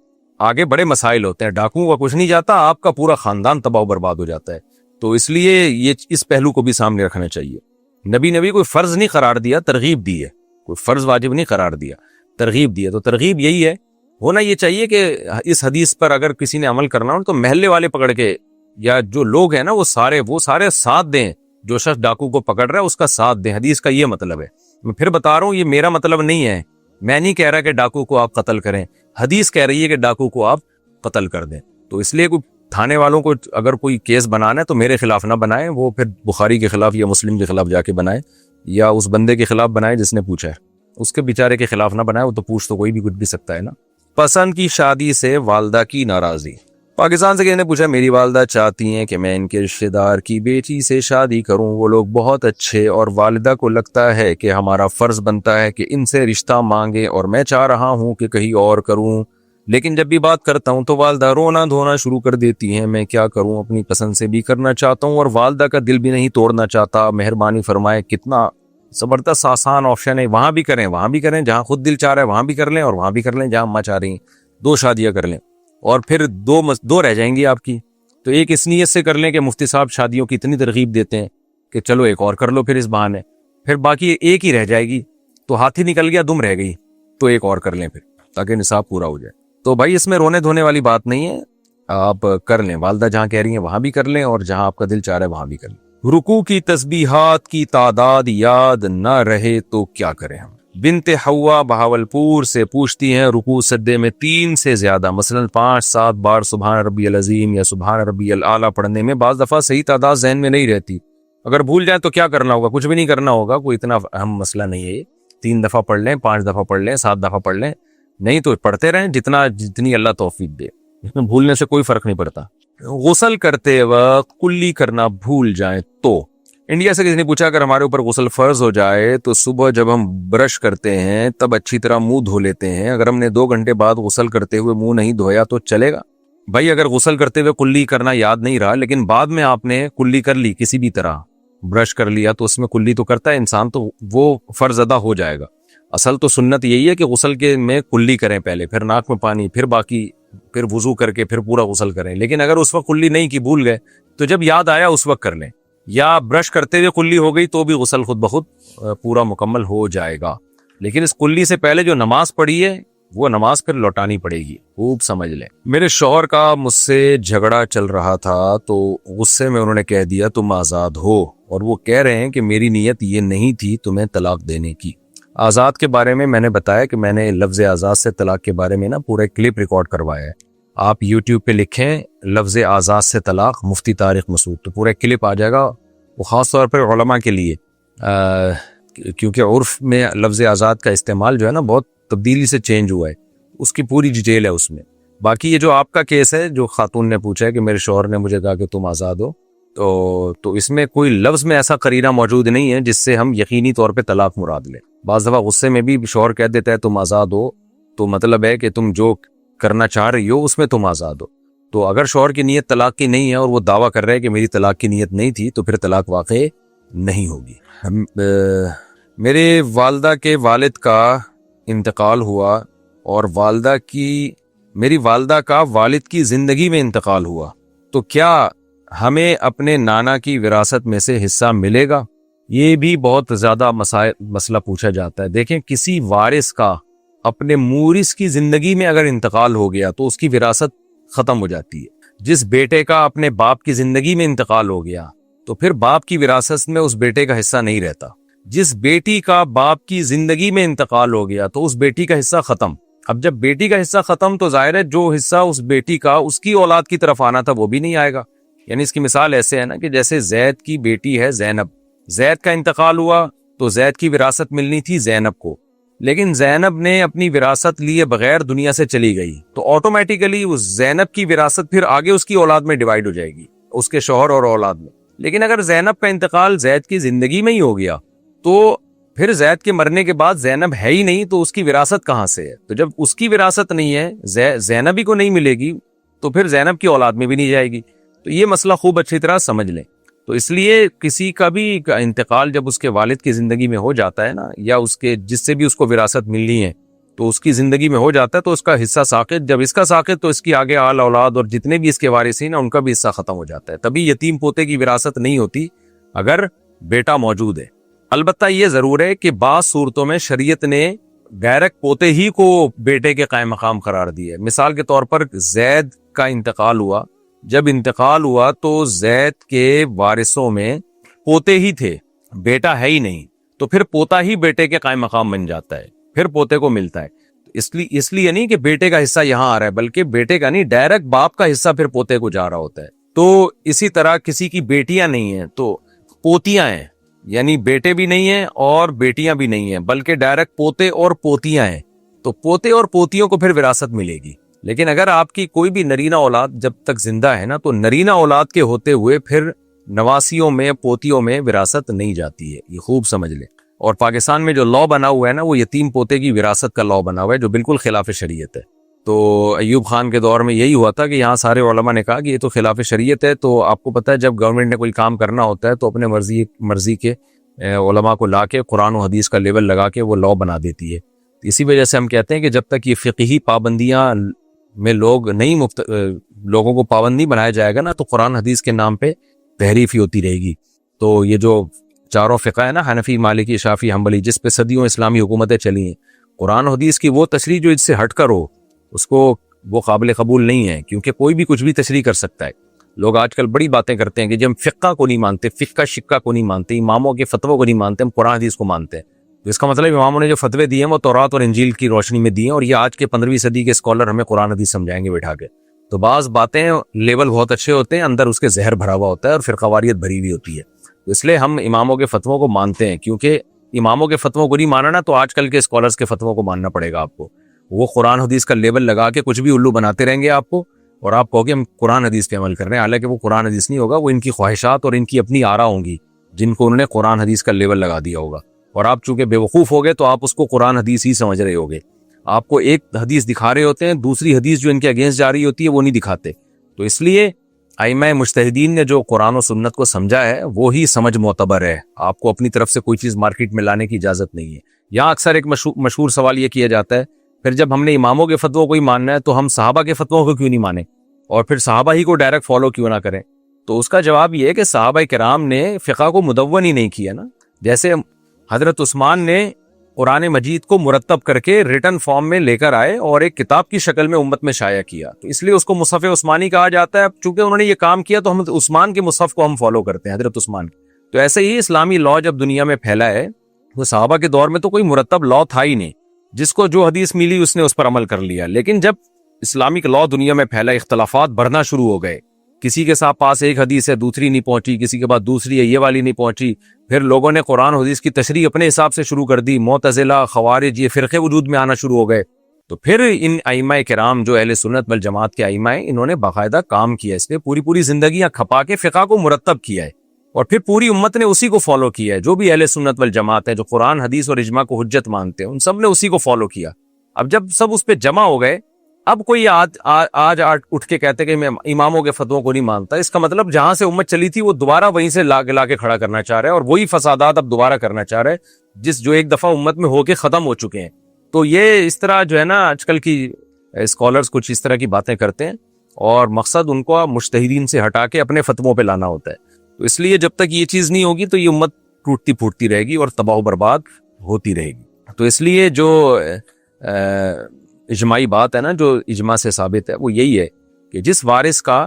آگے بڑے مسائل ہوتے ہیں. ڈاکوؤں کا کچھ نہیں جاتا, آپ کا پورا خاندان تباہ و برباد ہو جاتا ہے. تو اس لیے یہ اس پہلو کو بھی سامنے رکھنا چاہیے. نبی کوئی فرض نہیں قرار دیا, ترغیب دی ہے. کوئی فرض واجب نہیں قرار دیا, ترغیب دی ہے. تو ترغیب یہی ہے, ہونا یہ چاہیے کہ اس حدیث پر اگر کسی نے عمل کرنا ہو تو محلے والے پکڑ کے, یا جو لوگ ہیں نا وہ سارے ساتھ دیں. جو شخص ڈاکو کو پکڑ رہا ہے اس کا ساتھ دیں. حدیث کا یہ مطلب ہے. میں پھر بتا رہا ہوں, یہ میرا مطلب نہیں ہے, میں نہیں کہہ رہا کہ ڈاکو کو آپ قتل کریں, حدیث کہہ رہی ہے کہ ڈاکو کو آپ قتل کر دیں. تو اس لیے کوئی تھانے والوں کو اگر کوئی کیس بنانا ہے تو میرے خلاف نہ بنائیں, وہ پھر بخاری کے خلاف یا مسلم کے خلاف جا کے بنائیں, یا اس بندے کے خلاف بنائیں جس نے پوچھا ہے, اس کے بیچارے کے خلاف نہ بنائیں. وہ تو پوچھ تو کوئی بھی کچھ بھی سکتا ہے نا. پسند کی شادی سے والدہ کی ناراضی. پاکستان سے کسی نے پوچھا میری والدہ چاہتی ہیں کہ میں ان کے رشتہ دار کی بیٹی سے شادی کروں، وہ لوگ بہت اچھے اور والدہ کو لگتا ہے کہ ہمارا فرض بنتا ہے کہ ان سے رشتہ مانگے، اور میں چاہ رہا ہوں کہ کہیں اور کروں، لیکن جب بھی بات کرتا ہوں تو والدہ رونا دھونا شروع کر دیتی ہیں، میں کیا کروں؟ اپنی پسند سے بھی کرنا چاہتا ہوں اور والدہ کا دل بھی نہیں توڑنا چاہتا، مہربانی فرمائے۔ کتنا زبردست آسان آپشن ہے، وہاں بھی کریں وہاں بھی کریں، جہاں خود دل چاہ رہا ہے وہاں بھی کر لیں اور وہاں بھی کر لیں جہاں اماں چاہ رہی ہیں، 2 شادیاں کر لیں اور پھر دو رہ جائیں گی آپ کی۔ تو ایک اس نیت سے کر لیں کہ مفتی صاحب شادیوں کی اتنی ترغیب دیتے ہیں کہ چلو ایک اور کر لو پھر اس بہانے، پھر باقی ایک ہی رہ جائے گی، تو ہاتھی نکل گیا دم رہ گئی، تو ایک اور کر لیں پھر تاکہ نصاب پورا ہو جائے۔ تو بھائی اس میں رونے دھونے والی بات نہیں ہے، آپ کر لیں، والدہ جہاں کہہ رہی ہیں وہاں بھی کر لیں اور جہاں آپ کا دل چاہ رہا ہے وہاں بھی کر لیں۔ رکوع کی تسبیحات کی تعداد یاد نہ رہے تو کیا کریں ہم؟ بنت حوا بہاولپور سے پوچھتی ہیں رکوع سجدے میں 3 سے زیادہ، مثلا 5-7 بار سبحان ربی العظیم یا سبحان ربی الاعلیٰ پڑھنے میں بعض دفعہ صحیح تعداد ذہن میں نہیں رہتی، اگر بھول جائیں تو کیا کرنا ہوگا؟ کچھ بھی نہیں کرنا ہوگا، کوئی اتنا اہم مسئلہ نہیں ہے یہ، 3 دفعہ پڑھ لیں، 5 دفعہ پڑھ لیں، 7 دفعہ پڑھ لیں، نہیں تو پڑھتے رہیں جتنی اللہ توفیق دے، اس میں بھولنے سے کوئی فرق نہیں پڑتا۔ غسل کرتے وقت کلی کرنا بھول جائیں تو؟ انڈیا سے کسی نے پوچھا اگر ہمارے اوپر غسل فرض ہو جائے تو صبح جب ہم برش کرتے ہیں تب اچھی طرح منہ دھو لیتے ہیں، اگر ہم نے 2 گھنٹے بعد غسل کرتے ہوئے منہ نہیں دھویا تو چلے گا؟ بھائی اگر غسل کرتے ہوئے کلی کرنا یاد نہیں رہا لیکن بعد میں آپ نے کلی کر لی، کسی بھی طرح برش کر لیا تو اس میں کلی تو کرتا ہے انسان، تو وہ فرض ادا ہو جائے گا۔ اصل تو سنت یہی ہے کہ غسل کے میں کلی کریں پہلے، پھر ناک میں پانی، پھر باقی، پھر وضو کر کے پھر پورا غسل کریں، لیکن اگر اس وقت کلی نہیں کی بھول گئے تو جب یاد آیا اس وقت کر لیں، یا برش کرتے ہوئے کلی ہو گئی تو بھی غسل خود بخود پورا مکمل ہو جائے گا، لیکن اس کلی سے پہلے جو نماز پڑھی ہے وہ نماز پھر لوٹانی پڑے گی، خوب سمجھ لیں۔ میرے شوہر کا مجھ سے جھگڑا چل رہا تھا تو غصے میں انہوں نے کہہ دیا تم آزاد ہو، اور وہ کہہ رہے ہیں کہ میری نیت یہ نہیں تھی تمہیں طلاق دینے کی۔ آزاد کے بارے میں نے بتایا کہ میں نے لفظ آزاد سے طلاق کے بارے میں پورا ایک کلپ ریکارڈ کروایا ہے، آپ یوٹیوب پہ لکھیں لفظ آزاد سے طلاق مفتی طارق مسعود تو پورا ایک کلپ آ جائے گا، وہ خاص طور پر علماء کے لیے، کیونکہ عرف میں لفظ آزاد کا استعمال جو ہے بہت تبدیلی سے چینج ہوا ہے، اس کی پوری ڈیٹیل ہے اس میں۔ باقی یہ جو آپ کا کیس ہے جو خاتون نے پوچھا ہے کہ میرے شوہر نے مجھے کہا کہ تم آزاد ہو، تو اس میں کوئی لفظ میں ایسا قرینہ موجود نہیں ہے جس سے ہم یقینی طور پہ طلاق مراد لیں۔ بعض دفعہ غصے میں بھی شوہر کہہ دیتا ہے تم آزاد ہو، تو مطلب ہے کہ تم جو کرنا چاہ رہی ہو اس میں تم آزاد ہو، تو اگر شوہر کی نیت طلاق کی نہیں ہے اور وہ دعویٰ کر رہے ہیں کہ میری طلاق کی نیت نہیں تھی تو پھر طلاق واقع نہیں ہوگی۔ میرے والدہ کے والد کا انتقال ہوا اور میری والدہ کا والد کی زندگی میں انتقال ہوا، تو کیا ہمیں اپنے نانا کی وراثت میں سے حصہ ملے گا؟ یہ بھی بہت زیادہ مسئلہ پوچھا جاتا ہے۔ دیکھیں کسی وارث کا اپنے مورث کی زندگی میں اگر انتقال ہو گیا تو اس کی وراثت ختم ہو جاتی ہے۔ جس بیٹے کا اپنے باپ کی زندگی میں انتقال ہو گیا تو پھر باپ کی وراثت میں اس بیٹے کا حصہ نہیں رہتا، جس بیٹی کا باپ کی زندگی میں انتقال ہو گیا تو اس بیٹی کا حصہ ختم۔ اب جب بیٹی کا حصہ ختم تو ظاہر ہے جو حصہ اس بیٹی کا اس کی اولاد کی طرف آنا تھا وہ بھی نہیں آئے گا۔ یعنی اس کی مثال ایسے ہے کہ جیسے زید کی بیٹی ہے زینب، زید کا انتقال ہوا تو زید کی وراثت ملنی تھی زینب کو، لیکن زینب نے اپنی وراثت لیے بغیر دنیا سے چلی گئی تو آٹومیٹیکلی اس زینب کی وراثت پھر آگے اس کی اولاد میں ڈیوائیڈ ہو جائے گی، اس کے شوہر اور اولاد میں۔ لیکن اگر زینب کا انتقال زید کی زندگی میں ہی ہو گیا تو پھر زید کے مرنے کے بعد زینب ہے ہی نہیں تو اس کی وراثت کہاں سے ہے؟ تو جب اس کی وراثت نہیں ہے، زینب ہی کو نہیں ملے گی تو پھر زینب کی اولاد میں بھی نہیں جائے گی۔ تو یہ مسئلہ خوب اچھی طرح سمجھ لیں۔ تو اس لیے کسی کا بھی انتقال جب اس کے والد کی زندگی میں ہو جاتا ہے یا اس کے جس سے بھی اس کو وراثت ملنی ہے تو اس کی زندگی میں ہو جاتا ہے تو اس کا حصہ ساقط، جب اس کا ساقط تو اس کی آگے آل اولاد اور جتنے بھی اس کے وارثین ہیں ان کا بھی حصہ ختم ہو جاتا ہے۔ تبھی یتیم پوتے کی وراثت نہیں ہوتی اگر بیٹا موجود ہے۔ البتہ یہ ضرور ہے کہ بعض صورتوں میں شریعت نے گیرک پوتے ہی کو بیٹے کے قائم مقام قرار دیا ہے۔ مثال کے طور پر زید کا انتقال ہوا، جب انتقال ہوا تو زید کے وارثوں میں پوتے ہی تھے، بیٹا ہے ہی نہیں، تو پھر پوتا ہی بیٹے کے قائم مقام بن جاتا ہے، پھر پوتے کو ملتا ہے۔ اس لیے نہیں کہ بیٹے کا حصہ یہاں آ رہا ہے، بلکہ بیٹے کا نہیں، ڈائریکٹ باپ کا حصہ پھر پوتے کو جا رہا ہوتا ہے۔ تو اسی طرح کسی کی بیٹیاں نہیں ہیں تو پوتیاں ہیں، یعنی بیٹے بھی نہیں ہیں اور بیٹیاں بھی نہیں ہیں، بلکہ ڈائریکٹ پوتے اور پوتیاں ہیں، تو پوتے اور پوتیوں کو پھر وراثت ملے گی۔ لیکن اگر آپ کی کوئی بھی نرینہ اولاد جب تک زندہ ہے نا، تو نرینہ اولاد کے ہوتے ہوئے پھر نواسیوں میں پوتیوں میں وراثت نہیں جاتی ہے، یہ خوب سمجھ لیں۔ اور پاکستان میں جو لاء بنا ہوا ہے نا، وہ یتیم پوتے کی وراثت کا لاء بنا ہوا ہے، جو بالکل خلاف شریعت ہے۔ تو ایوب خان کے دور میں یہی ہوا تھا کہ یہاں سارے علماء نے کہا کہ یہ تو خلاف شریعت ہے۔ تو آپ کو پتہ ہے جب گورنمنٹ نے کوئی کام کرنا ہوتا ہے تو اپنے مرضی کے علماء کو لا کے قرآن و حدیث کا لیبل لگا کے وہ لاء بنا دیتی ہے۔ اسی وجہ سے ہم کہتے ہیں کہ جب تک یہ فقہی پابندیاں میں لوگوں کو پابند نہیں بنایا جائے گا نا، تو قرآن حدیث کے نام پہ تحریف ہی ہوتی رہے گی۔ تو یہ جو چاروں فقہ ہے نا، حنفی، مالکی، شافعی، حنبلی، جس پہ صدیوں اسلامی حکومتیں چلی ہیں، قرآن حدیث کی وہ تشریح جو اس سے ہٹ کر ہو، اس کو وہ قابل قبول نہیں ہے، کیونکہ کوئی بھی کچھ بھی تشریح کر سکتا ہے۔ لوگ آج کل بڑی باتیں کرتے ہیں کہ جی ہم فقہ کو نہیں مانتے، فقہ شقہ کو نہیں مانتے، اماموں کے فتووں کو نہیں مانتے، ہم قرآن حدیث کو مانتے ہیں۔ تو اس کا مطلب اماموں نے جو فتوے دیے ہیں وہ تورات اور انجیل کی روشنی میں دیے ہیں، اور یہ آج کے 15ویں صدی کے اسکالر ہمیں قرآن حدیث سمجھائیں گے بٹھا کے۔ تو بعض باتیں لیول بہت اچھے ہوتے ہیں، اندر اس کے زہر بھرا ہوا ہوتا ہے اور فرقواریت بھری ہوئی ہوتی ہے۔ تو اس لیے ہم اماموں کے فتووں کو مانتے ہیں، کیونکہ اماموں کے فتووں کو نہیں ماننا نا، تو آج کل کے اسکالرز کے فتووں کو ماننا پڑے گا آپ کو۔ وہ قرآن حدیث کا لیبل لگا کے کچھ بھی الو بناتے رہیں گے آپ کو، اور آپ کہو کہ ہم قرآن حدیث پہ عمل کر رہے ہیں، حالانکہ وہ قرآن حدیث نہیں ہوگا، وہ ان کی خواہشات اور ان کی اپنی آرا ہوں گی جن کو انہوں نے قرآن حدیث کا لیبل لگا دیا ہوگا۔ اور آپ چونکہ بے وقوف ہوگے تو آپ اس کو قرآن حدیث ہی سمجھ رہے ہوگے۔ آپ کو ایک حدیث دکھا رہے ہوتے ہیں، دوسری حدیث جو ان کے اگینسٹ جاری ہوتی ہے وہ نہیں دکھاتے۔ تو اس لیے ائمہ مجتہدین نے جو قرآن و سنت کو سمجھا ہے وہی سمجھ معتبر ہے، آپ کو اپنی طرف سے کوئی چیز مارکیٹ میں لانے کی اجازت نہیں ہے۔ یہاں اکثر ایک مشہور سوال یہ کیا جاتا ہے، پھر جب ہم نے اماموں کے فتووں کو ہی ماننا ہے تو ہم صحابہ کے فتووں کو کیوں نہیں مانیں، اور پھر صحابہ ہی کو ڈائریکٹ فالو کیوں نہ کریں؟ تو اس کا جواب یہ ہے کہ صحابہ کرام نے فقہ کو مدون ہی نہیں کیا نا۔ جیسے حضرت عثمان نے قرآن مجید کو مرتب کر کے ریٹن فارم میں لے کر آئے اور ایک کتاب کی شکل میں امت میں شائع کیا، تو اس لیے اس کو مصحف عثمانی کہا جاتا ہے۔ چونکہ انہوں نے یہ کام کیا تو ہم عثمان کے مصحف کو ہم فالو کرتے ہیں، حضرت عثمان کی۔ تو ایسے ہی اسلامی لاء جب دنیا میں پھیلا ہے، وہ صحابہ کے دور میں تو کوئی مرتب لاء تھا ہی نہیں، جس کو جو حدیث ملی اس نے اس پر عمل کر لیا۔ لیکن جب اسلامک لاء دنیا میں پھیلا، اختلافات بڑھنا شروع ہو گئے، کسی کے ساتھ پاس ایک حدیث ہے دوسری نہیں پہنچی، کسی کے بعد دوسری ہے یہ والی نہیں پہنچی، پھر لوگوں نے قرآن حدیث کی تشریح اپنے حساب سے شروع کر دی، معتزلہ، خوارج، یہ فرقے وجود میں آنا شروع ہو گئے۔ تو پھر ان ائمہ کرام جو اہل سنت والجماعت کے ائمہ ہیں، انہوں نے باقاعدہ کام کیا، اس نے پوری زندگیاں کھپا کے فقہ کو مرتب کیا ہے، اور پھر پوری امت نے اسی کو فالو کیا ہے۔ جو بھی اہل سنت والجماعت ہے، جو قرآن حدیث اور اجماع کو حجت مانتے ہیں، ان سب نے اسی کو فالو کیا۔ اب جب سب اس پہ جمع ہو گئے، اب کوئی آج اٹھ کے کہتے کہ میں اماموں کے فتووں کو نہیں مانتا، اس کا مطلب جہاں سے امت چلی تھی وہ دوبارہ وہیں سے لا کے کھڑا کرنا چاہ رہا ہے، اور وہی فسادات اب دوبارہ کرنا چاہ رہا ہے جو ایک دفعہ امت میں ہو کے ختم ہو چکے ہیں۔ تو یہ اس طرح جو ہے نا، آج کل کی اسکالرز کچھ اس طرح کی باتیں کرتے ہیں، اور مقصد ان کو مجتہدین سے ہٹا کے اپنے فتووں پہ لانا ہوتا ہے۔ تو اس لیے جب تک یہ چیز نہیں ہوگی تو یہ امت ٹوٹتی پھوٹتی رہے گی اور تباہ و برباد ہوتی رہے گی۔ تو اس لیے جو اجماعی بات ہے نا، جو اجماع سے ثابت ہے، وہ یہی ہے کہ جس وارث کا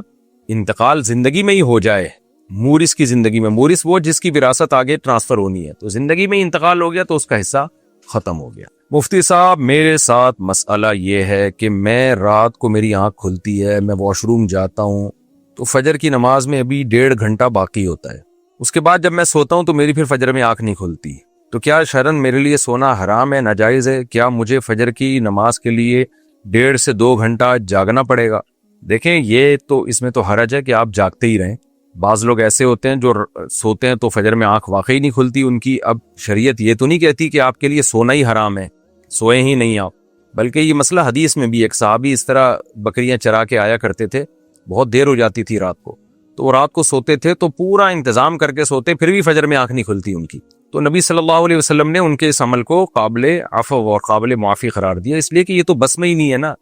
انتقال زندگی میں ہی ہو جائے، مورث کی زندگی میں، مورث وہ جس کی وراثت آگے ٹرانسفر ہونی ہے، تو زندگی میں انتقال ہو گیا تو اس کا حصہ ختم ہو گیا۔ مفتی صاحب، میرے ساتھ مسئلہ یہ ہے کہ میں رات کو میری آنکھ کھلتی ہے، میں واش روم جاتا ہوں، تو فجر کی نماز میں ابھی 1.5 گھنٹہ باقی ہوتا ہے، اس کے بعد جب میں سوتا ہوں تو میری پھر فجر میں آنکھ نہیں کھلتی، تو کیا شرعاً میرے لیے سونا حرام ہے، ناجائز ہے؟ کیا مجھے فجر کی نماز کے لیے 1.5 سے 2 گھنٹہ جاگنا پڑے گا؟ دیکھیں، یہ تو اس میں تو حرج ہے کہ آپ جاگتے ہی رہیں۔ بعض لوگ ایسے ہوتے ہیں جو سوتے ہیں تو فجر میں آنکھ واقعی نہیں کھلتی ان کی۔ اب شریعت یہ تو نہیں کہتی کہ آپ کے لیے سونا ہی حرام ہے، سوئے ہی نہیں آپ، بلکہ یہ مسئلہ حدیث میں بھی، ایک صحابی اس طرح بکریاں چرا کے آیا کرتے تھے، بہت دیر ہو جاتی تھی رات کو، تو وہ رات کو سوتے تھے تو پورا انتظام کر کے سوتے، پھر بھی فجر میں آنکھ نہیں کھلتی ان کی۔ تو نبی صلی اللہ علیہ وسلم نے ان کے اس عمل کو قابل عفو اور قابل معافی قرار دیا، اس لیے کہ یہ تو بس میں ہی نہیں ہے نا۔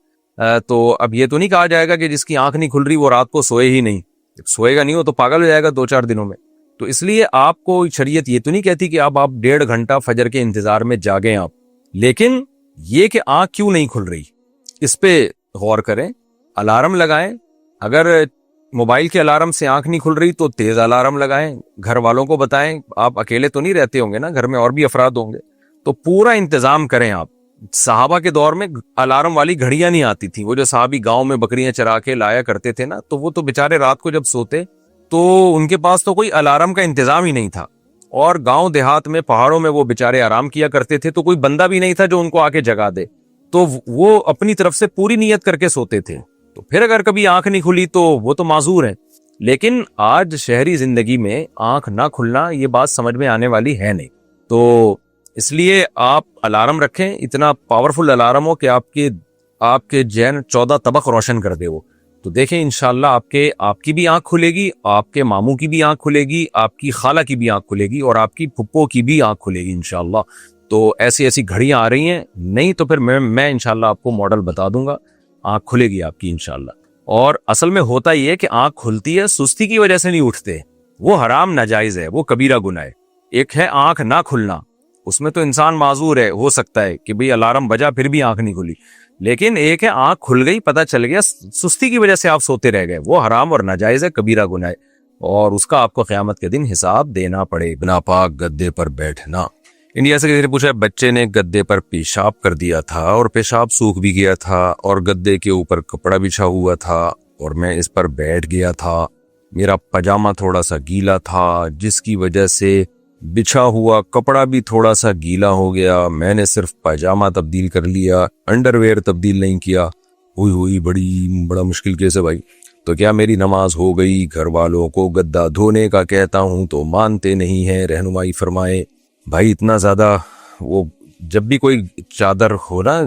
تو اب یہ تو نہیں کہا جائے گا کہ جس کی آنکھ نہیں کھل رہی وہ رات کو سوئے ہی نہیں، سوئے گا نہیں وہ تو پاگل ہو جائے گا 2-4 دنوں میں۔ تو اس لیے آپ کو شریعت یہ تو نہیں کہتی کہ آپ 1.5 گھنٹہ فجر کے انتظار میں جاگیں آپ، لیکن یہ کہ آنکھ کیوں نہیں کھل رہی اس پہ غور کریں، الارم لگائیں۔ اگر موبائل کے الارم سے آنکھ نہیں کھل رہی تو تیز الارم لگائیں، گھر والوں کو بتائیں، آپ اکیلے تو نہیں رہتے ہوں گے نا، گھر میں اور بھی افراد ہوں گے، تو پورا انتظام کریں آپ۔ صحابہ کے دور میں الارم والی گھڑیاں نہیں آتی تھیں، وہ جو صحابی گاؤں میں بکریاں چرا کے لایا کرتے تھے نا، تو وہ تو بےچارے رات کو جب سوتے تو ان کے پاس تو کوئی الارم کا انتظام ہی نہیں تھا، اور گاؤں دیہات میں پہاڑوں میں وہ بےچارے آرام کیا کرتے تھے، تو کوئی بندہ بھی نہیں تھا جو ان کو آ کے جگا دے۔ تو وہ اپنی طرف سے پوری نیت کر کے سوتے تھے. تو پھر اگر کبھی آنکھ نہیں کھلی تو وہ تو معذور ہے. لیکن آج شہری زندگی میں آنکھ نہ کھلنا یہ بات سمجھ میں آنے والی ہے نہیں. تو اس لیے آپ الارم رکھیں, اتنا پاورفل الارم ہو کہ آپ کے جین 14 طبق روشن کر دے وہ. تو دیکھیں انشاءاللہ آپ کی بھی آنکھ کھلے گی, آپ کے ماموں کی بھی آنکھ کھلے گی, آپ کی خالہ کی بھی آنکھ کھلے گی, اور آپ کی پھپھو کی بھی آنکھ کھلے گی انشاءاللہ. تو ایسی گھڑیاں آ رہی ہیں, نہیں تو پھر میں انشاءاللہ آپ کو ماڈل بتا دوں گا, آنکھ کھلے گی آپ کی انشاءاللہ. اور اصل میں ہوتا یہ ہے کہ آنکھ کھلتی ہے, سستی کی وجہ سے نہیں اٹھتے, وہ حرام ناجائز ہے, وہ کبیرہ گناہ ہے. ایک ہے آنکھ نہ کھلنا, اس میں تو انسان معذور ہے, ہو سکتا ہے کہ بھئی الارم بجا پھر بھی آنکھ نہیں کھلی. لیکن ایک ہے آنکھ کھل گئی, پتہ چل گیا, سستی کی وجہ سے آپ سوتے رہ گئے, وہ حرام اور ناجائز ہے, کبیرہ گناہ ہے, اور اس کا آپ کو قیامت کے دن حساب دینا پڑے. ناپاک گدے پر بیٹھنا. انڈیا سے کسی نے پوچھا, بچے نے گدے پر پیشاب کر دیا تھا اور پیشاب سوکھ بھی گیا تھا, اور گدے کے اوپر کپڑا بچھا ہوا تھا, اور میں اس پر بیٹھ گیا تھا. میرا پاجامہ تھوڑا سا گیلا تھا, جس کی وجہ سے بچھا ہوا کپڑا بھی تھوڑا سا گیلا ہو گیا. میں نے صرف پاجامہ تبدیل کر لیا, انڈر ویئر تبدیل نہیں کیا. ہوئی بڑا مشکل کیس ہے بھائی. تو کیا میری نماز ہو گئی؟ گھر والوں کو گدا دھونے کا کہتا ہوں تو مانتے نہیں ہیں, رہنمائی فرمائے. بھائی اتنا زیادہ, وہ جب بھی کوئی چادر ہو نا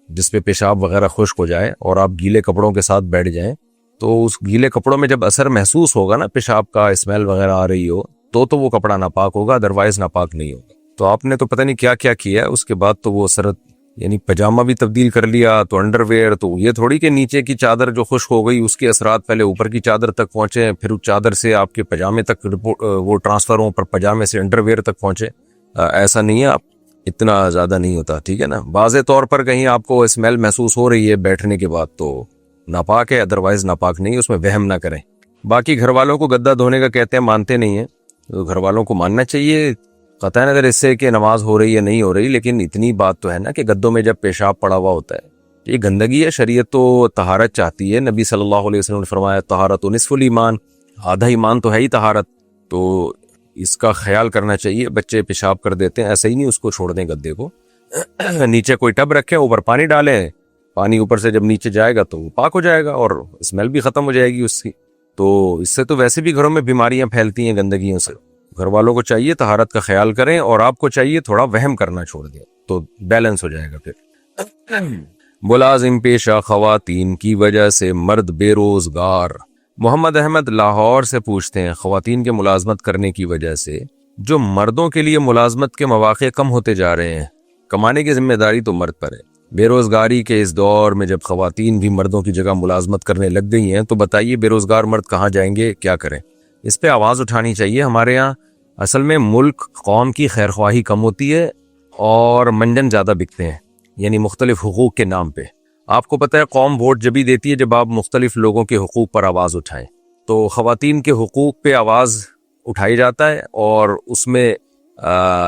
جس پہ پیشاب وغیرہ خشک ہو جائے اور آپ گیلے کپڑوں کے ساتھ بیٹھ جائیں, تو اس گیلے کپڑوں میں جب اثر محسوس ہوگا نا, پیشاب کا اسمیل وغیرہ آ رہی ہو, تو وہ کپڑا ناپاک ہوگا, ادروائز ناپاک نہیں ہوگا. تو آپ نے تو پتہ نہیں کیا کیا کیا ہے. اس کے بعد تو وہ سرد یعنی پاجامہ بھی تبدیل کر لیا, تو انڈر ویئر, تو یہ تھوڑی کہ نیچے کی چادر جو خشک ہو گئی اس کے اثرات پہلے اوپر کی چادر تک پہنچے, پھر اس چادر سے آپ کے پاجامے تک وہ ٹرانسفر ہوں, پر پاجامے سے انڈر ویئر تک پہنچے. ایسا نہیں ہے, آپ اتنا زیادہ نہیں ہوتا, ٹھیک ہے نا. واضح طور پر کہیں آپ کو اسمیل محسوس ہو رہی ہے بیٹھنے کے بعد تو ناپاک ہے, ادروائز ناپاک نہیں, اس میں وہم نہ کریں. باقی گھر والوں کو گدا دھونے کا کہتے ہیں, مانتے نہیں ہیں, تو گھر والوں کو ماننا چاہیے قطع نظر اس سے کہ نماز ہو رہی ہے نہیں ہو رہی. لیکن اتنی بات تو ہے نا کہ گدوں میں جب پیشاب پڑا ہوا ہوتا ہے, یہ گندگی ہے. شریعت تو طہارت چاہتی ہے, نبی صلی اللہ علیہ وسلم نے فرمایا طہارت و نصف الایمان, آدھا ایمان تو ہے ہی طہارت. تو اس کا خیال کرنا چاہیے. بچے پیشاب کر دیتے ہیں, ایسے ہی نہیں اس کو چھوڑ دیں گدے کو, نیچے کوئی ٹب رکھیں, اوپر پانی ڈالیں, پانی اوپر سے جب نیچے جائے گا تو وہ پاک ہو جائے گا اور اسمیل بھی ختم ہو جائے گی اس کی. تو اس سے تو ویسے بھی گھروں میں بیماریاں پھیلتی ہیں گندگیوں سے. گھر والوں کو چاہیے طہارت کا خیال کریں, اور آپ کو چاہیے تھوڑا وہم کرنا چھوڑ دیں, تو بیلنس ہو جائے گا. پھر ملازم پیشہ خواتین کی وجہ سے مرد بے روزگار. محمد احمد لاہور سے پوچھتے ہیں, خواتین کے ملازمت کرنے کی وجہ سے جو مردوں کے لیے ملازمت کے مواقع کم ہوتے جا رہے ہیں, کمانے کی ذمہ داری تو مرد پر ہے. بے روزگاری کے اس دور میں جب خواتین بھی مردوں کی جگہ ملازمت کرنے لگ گئی ہیں, تو بتائیے بے روزگار مرد کہاں جائیں گے, کیا کریں؟ اس پہ آواز اٹھانی چاہیے. ہمارے ہاں اصل میں ملک قوم کی خیرخواہی کم ہوتی ہے اور منجن زیادہ بکتے ہیں, یعنی مختلف حقوق کے نام پہ. آپ کو پتہ ہے قوم ووٹ جبھی دیتی ہے جب آپ مختلف لوگوں کے حقوق پر آواز اٹھائیں. تو خواتین کے حقوق پہ آواز اٹھائی جاتا ہے, اور اس میں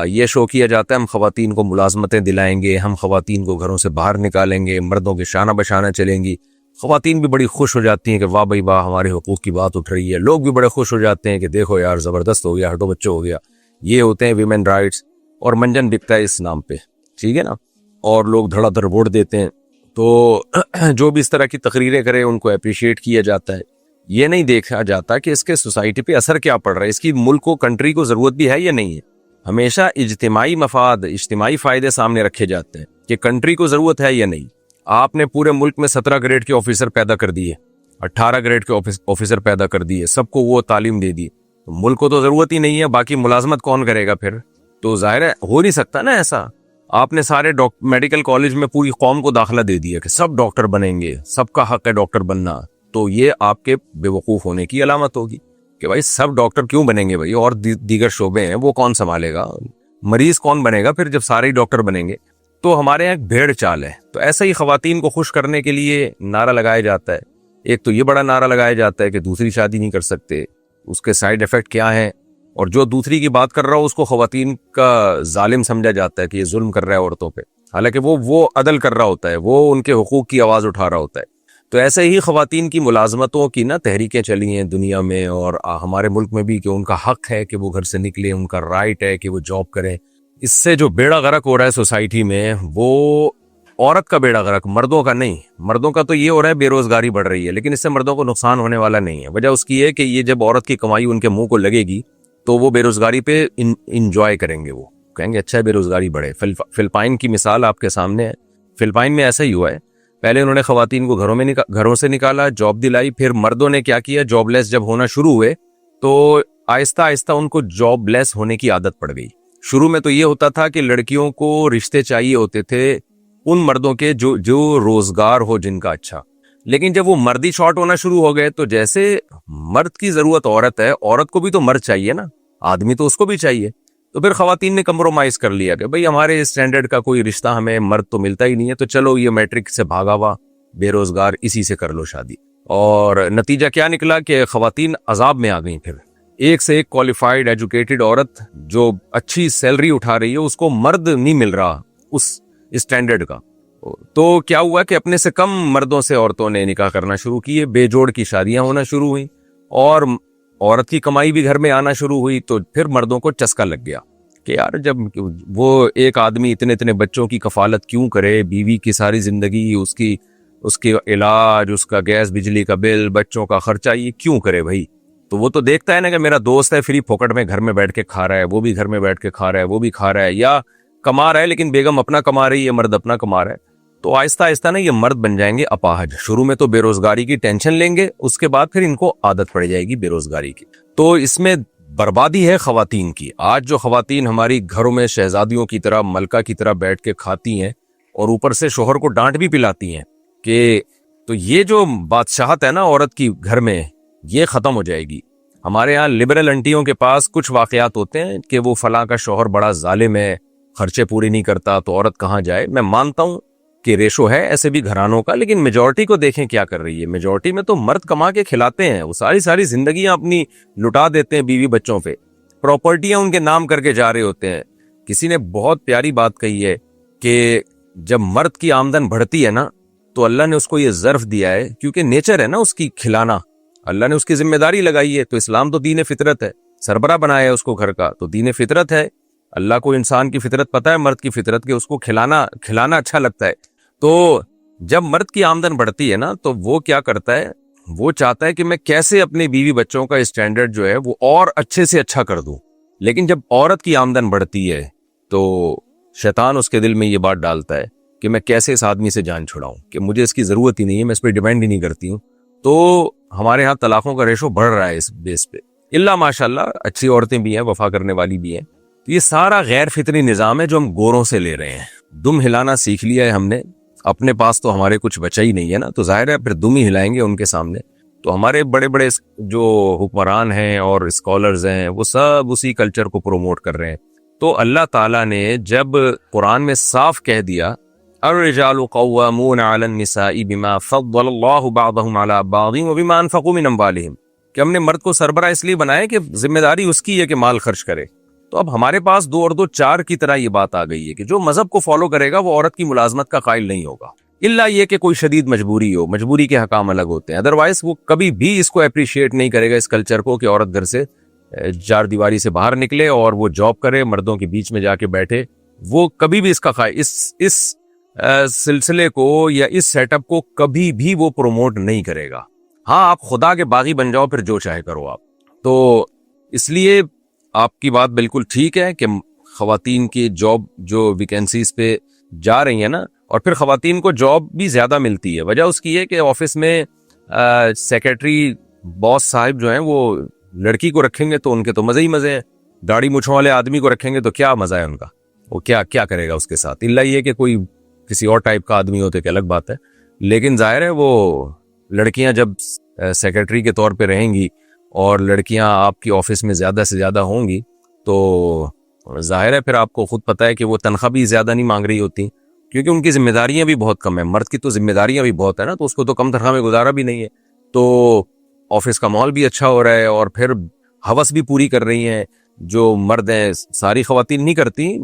یہ شو کیا جاتا ہے ہم خواتین کو ملازمتیں دلائیں گے, ہم خواتین کو گھروں سے باہر نکالیں گے, مردوں کے شانہ بشانہ چلیں گی. خواتین بھی بڑی خوش ہو جاتی ہیں کہ واہ بھائی واہ, ہمارے حقوق کی بات اٹھ رہی ہے. لوگ بھی بڑے خوش ہو جاتے ہیں کہ دیکھو یار زبردست ہو گیا, ہٹو بچوں ہو گیا. یہ ہوتے ہیں ویمن رائٹس, اور منجن بکتا ہے اس نام پہ, ٹھیک ہے نا. اور لوگ دھڑا دھڑ ووٹ دیتے ہیں. تو جو بھی اس طرح کی تقریریں کرے ان کو اپریشیٹ کیا جاتا ہے. یہ نہیں دیکھا جاتا کہ اس کے سوسائٹی پہ اثر کیا پڑ رہا ہے, اس کی ملک کو, کنٹری کو ضرورت بھی ہے یا نہیں ہے. ہمیشہ اجتماعی مفاد, اجتماعی فائدے سامنے رکھے جاتے ہیں کہ کنٹری کو ضرورت ہے یا نہیں. آپ نے پورے ملک میں 17 گریڈ کے آفیسر پیدا کر دیے, 18 گریڈ کے آفیسر پیدا کر دیے, سب کو وہ تعلیم دے دی, ملک کو تو ضرورت ہی نہیں ہے, باقی ملازمت کون کرے گا پھر؟ تو ظاہر ہے ہو نہیں سکتا نا ایسا. آپ نے سارے میڈیکل کالج میں پوری قوم کو داخلہ دے دیا کہ سب ڈاکٹر بنیں گے, سب کا حق ہے ڈاکٹر بننا. تو یہ آپ کے بے وقوف ہونے کی علامت ہوگی کہ بھائی سب ڈاکٹر کیوں بنیں گے بھائی, اور دیگر شعبے ہیں وہ کون سنبھالے گا, مریض کون بنے گا پھر جب سارے ہی ڈاکٹر بنیں گے. تو ہمارے یہاں ایک بھیڑ چال ہے. تو ایسا ہی خواتین کو خوش کرنے کے لیے نعرہ لگایا جاتا ہے. ایک تو یہ بڑا نعرہ لگایا جاتا ہے کہ دوسری شادی نہیں کر سکتے, اس کے سائیڈ ایفیکٹ کیا ہیں, اور جو دوسری کی بات کر رہا ہو اس کو خواتین کا ظالم سمجھا جاتا ہے کہ یہ ظلم کر رہا ہے عورتوں پہ, حالانکہ وہ عدل کر رہا ہوتا ہے, وہ ان کے حقوق کی آواز اٹھا رہا ہوتا ہے. تو ایسے ہی خواتین کی ملازمتوں کی نا تحریکیں چلی ہیں دنیا میں, اور ہمارے ملک میں بھی, کہ ان کا حق ہے کہ وہ گھر سے نکلے, ان کا رائٹ ہے کہ وہ جاب کریں. اس سے جو بیڑا غرق ہو رہا ہے سوسائٹی میں, وہ عورت کا بیڑا غرق, مردوں کا نہیں. مردوں کا تو یہ ہو رہا ہے بیروزگاری بڑھ رہی ہے, لیکن اس سے مردوں کو نقصان ہونے والا نہیں ہے. وجہ اس کی ہے کہ یہ جب عورت کی کمائی ان کے منہ کو لگے گی تو وہ بیروزگاری پہ انجوائے کریں گے, وہ کہیں گے اچھا ہے بیروزگاری بڑھے. فلپائن کی مثال آپ کے سامنے ہے. فلپائن میں ایسا ہی ہوا ہے, پہلے انہوں نے خواتین کو گھروں سے نکالا, جاب دلائی, پھر مردوں نے کیا کیا, جاب لیس جب ہونا شروع ہوئے تو آہستہ آہستہ ان کو جاب لیس ہونے کی عادت پڑ گئی. شروع میں تو یہ ہوتا تھا کہ لڑکیوں کو رشتے چاہیے ہوتے تھے ان مردوں کے جو روزگار ہو جن کا اچھا, لیکن جب وہ مرد ہی شارٹ ہونا شروع ہو گئے تو جیسے مرد کی ضرورت عورت ہے, عورت کو بھی تو مرد چاہیے نا, آدمی تو اس کو بھی چاہیے. تو پھر خواتین نے کمپرومائز کر لیا کہ بھئی ہمارے اسٹینڈرڈ کا کوئی رشتہ ہمیں مرد تو ملتا ہی نہیں ہے, تو چلو یہ میٹرک سے بھاگا ہوا بے روزگار اسی سے کر لو شادی. اور نتیجہ کیا نکلا کہ خواتین عذاب میں آ گئیں. پھر ایک سے ایک کوالیفائڈ ایجوکیٹڈ عورت جو اچھی سیلری اٹھا رہی ہے اس کو مرد نہیں مل رہا اس اسٹینڈرڈ کا. تو کیا ہوا کہ اپنے سے کم مردوں سے عورتوں نے نکاح کرنا شروع کیے, بے جوڑ کی شادیاں ہونا شروع ہوئیں, اور عورت کی کمائی بھی گھر میں آنا شروع ہوئی. تو پھر مردوں کو چسکا لگ گیا کہ یار جب وہ ایک آدمی اتنے بچوں کی کفالت کیوں کرے, بیوی کی ساری زندگی, اس کے علاج, اس کا گیس بجلی کا بل, بچوں کا خرچہ, یہ کیوں کرے بھائی. تو وہ تو دیکھتا ہے نا کہ میرا دوست ہے فری پھوکٹ میں گھر میں بیٹھ کے کھا رہا ہے, وہ بھی گھر میں بیٹھ کے کھا رہا ہے, وہ بھی کھا رہا ہے, یا کما رہا ہے لیکن بیگم اپنا کما رہی ہے, مرد اپنا کما رہا ہے. تو آہستہ آہستہ نا یہ مرد بن جائیں گے اپاہج. شروع میں تو بے روزگاری کی ٹینشن لیں گے, اس کے بعد پھر ان کو عادت پڑ جائے گی بے روزگاری کی. تو اس میں بربادی ہے خواتین کی. آج جو خواتین ہماری گھروں میں شہزادیوں کی طرح, ملکہ کی طرح بیٹھ کے کھاتی ہیں اور اوپر سے شوہر کو ڈانٹ بھی پلاتی ہیں کہ, تو یہ جو بادشاہت ہے نا عورت کی گھر میں, یہ ختم ہو جائے گی. ہمارے یہاں لبرل انٹیوں کے پاس کچھ واقعات ہوتے ہیں کہ وہ فلاں کا شوہر بڑا ظالم ہے, خرچے پورے نہیں کرتا, تو عورت کہاں جائے. میں مانتا ہوں کہ ریشو ہے ایسے بھی گھرانوں کا, لیکن میجورٹی کو دیکھیں کیا کر رہی ہے. میجورٹی میں تو مرد کما کے کھلاتے ہیں, وہ ساری زندگیاں اپنی لٹا دیتے ہیں بیوی بچوں پہ, پراپرٹیاں ان کے نام کر کے جا رہے ہوتے ہیں. کسی نے بہت پیاری بات کہی ہے کہ جب مرد کی آمدن بڑھتی ہے نا تو اللہ نے اس کو یہ ظرف دیا ہے, کیونکہ نیچر ہے نا اس کی کھلانا, اللہ نے اس کی ذمہ داری لگائی ہے. تو اسلام تو دین فطرت ہے, سربراہ بنایا ہے اس کو گھر کا, تو دین فطرت ہے. اللہ کو انسان کی فطرت پتہ ہے, مرد کی فطرت, کہ اس کو کھلانا اچھا لگتا ہے. تو جب مرد کی آمدن بڑھتی ہے نا تو وہ کیا کرتا ہے, وہ چاہتا ہے کہ میں کیسے اپنے بیوی بچوں کا اسٹینڈرڈ جو ہے وہ اور اچھے سے اچھا کر دوں. لیکن جب عورت کی آمدن بڑھتی ہے تو شیطان اس کے دل میں یہ بات ڈالتا ہے کہ میں کیسے اس آدمی سے جان چھڑاؤں, کہ مجھے اس کی ضرورت ہی نہیں ہے, میں اس پہ ڈیپینڈ ہی نہیں کرتی ہوں. تو ہمارے ہاں طلاقوں کا ریشو بڑھ رہا ہے اس بیس پہ. اللہ ماشاءاللہ اچھی عورتیں بھی ہیں, وفا کرنے والی بھی ہیں. تو یہ سارا غیر فطری نظام ہے جو ہم گوروں سے لے رہے ہیں. دم ہلانا سیکھ لیا ہے ہم نے, اپنے پاس تو ہمارے کچھ بچا ہی نہیں ہے نا, تو ظاہر ہے پھر دم ہی ہلائیں گے ان کے سامنے. تو ہمارے بڑے بڑے جو حکمران ہیں اور اسکالرز ہیں وہ سب اسی کلچر کو پروموٹ کر رہے ہیں. تو اللہ تعالیٰ نے جب قرآن میں صاف کہہ دیا الرجال قوامون علی النساء بما فضل اللہ بعضهم علی بعض وبما انفقوا من اموالهم, کہ ہم نے مرد کو سربراہ اس لیے بنایا کہ ذمہ داری اس کی ہے کہ مال خرچ کرے. تو اب ہمارے پاس 2 اور 2 4 کی طرح یہ بات آ گئی ہے کہ جو مذہب کو فالو کرے گا وہ عورت کی ملازمت کا قائل نہیں ہوگا, الا یہ کہ کوئی شدید مجبوری ہو, مجبوری کے حکام الگ ہوتے ہیں. ادروائز وہ کبھی بھی اس کو اپریشیٹ نہیں کرے گا اس کلچر کو کہ عورت گھر سے 4 دیواری سے باہر نکلے اور وہ جاب کرے, مردوں کے بیچ میں جا کے بیٹھے. وہ کبھی بھی اس کا اس سلسلے کو یا اس سیٹ اپ کو کبھی بھی وہ پروموٹ نہیں کرے گا. ہاں آپ خدا کے باغی بن جاؤ, پھر جو چاہے کرو آپ. تو اس لیے آپ کی بات بالکل ٹھیک ہے کہ خواتین کی جاب جو ویکینسیز پہ جا رہی ہیں نا, اور پھر خواتین کو جاب بھی زیادہ ملتی ہے. وجہ اس کی ہے کہ آفس میں سیکرٹری باس صاحب جو ہیں وہ لڑکی کو رکھیں گے تو ان کے تو مزے ہی مزے ہیں, داڑھی مونچھوں والے آدمی کو رکھیں گے تو کیا مزہ ہے ان کا, وہ کیا کرے گا اس کے ساتھ. اللہ یہ کہ کوئی کسی اور ٹائپ کا آدمی ہوتے کہ الگ بات ہے. لیکن ظاہر ہے وہ لڑکیاں جب سیکرٹری کے طور پہ رہیں گی اور لڑکیاں آپ کی آفس میں زیادہ سے زیادہ ہوں گی تو ظاہر ہے پھر آپ کو خود پتہ ہے کہ وہ تنخواہ بھی زیادہ نہیں مانگ رہی ہوتی, کیونکہ ان کی ذمہ داریاں بھی بہت کم ہیں. مرد کی تو ذمہ داریاں بھی بہت ہیں نا, تو اس کو تو کم تنخواہ میں گزارا بھی نہیں ہے. تو آفس کا ماحول بھی اچھا ہو رہا ہے اور پھر ہوس بھی پوری کر رہی ہیں جو مرد ہیں. ساری خواتین نہیں کرتی,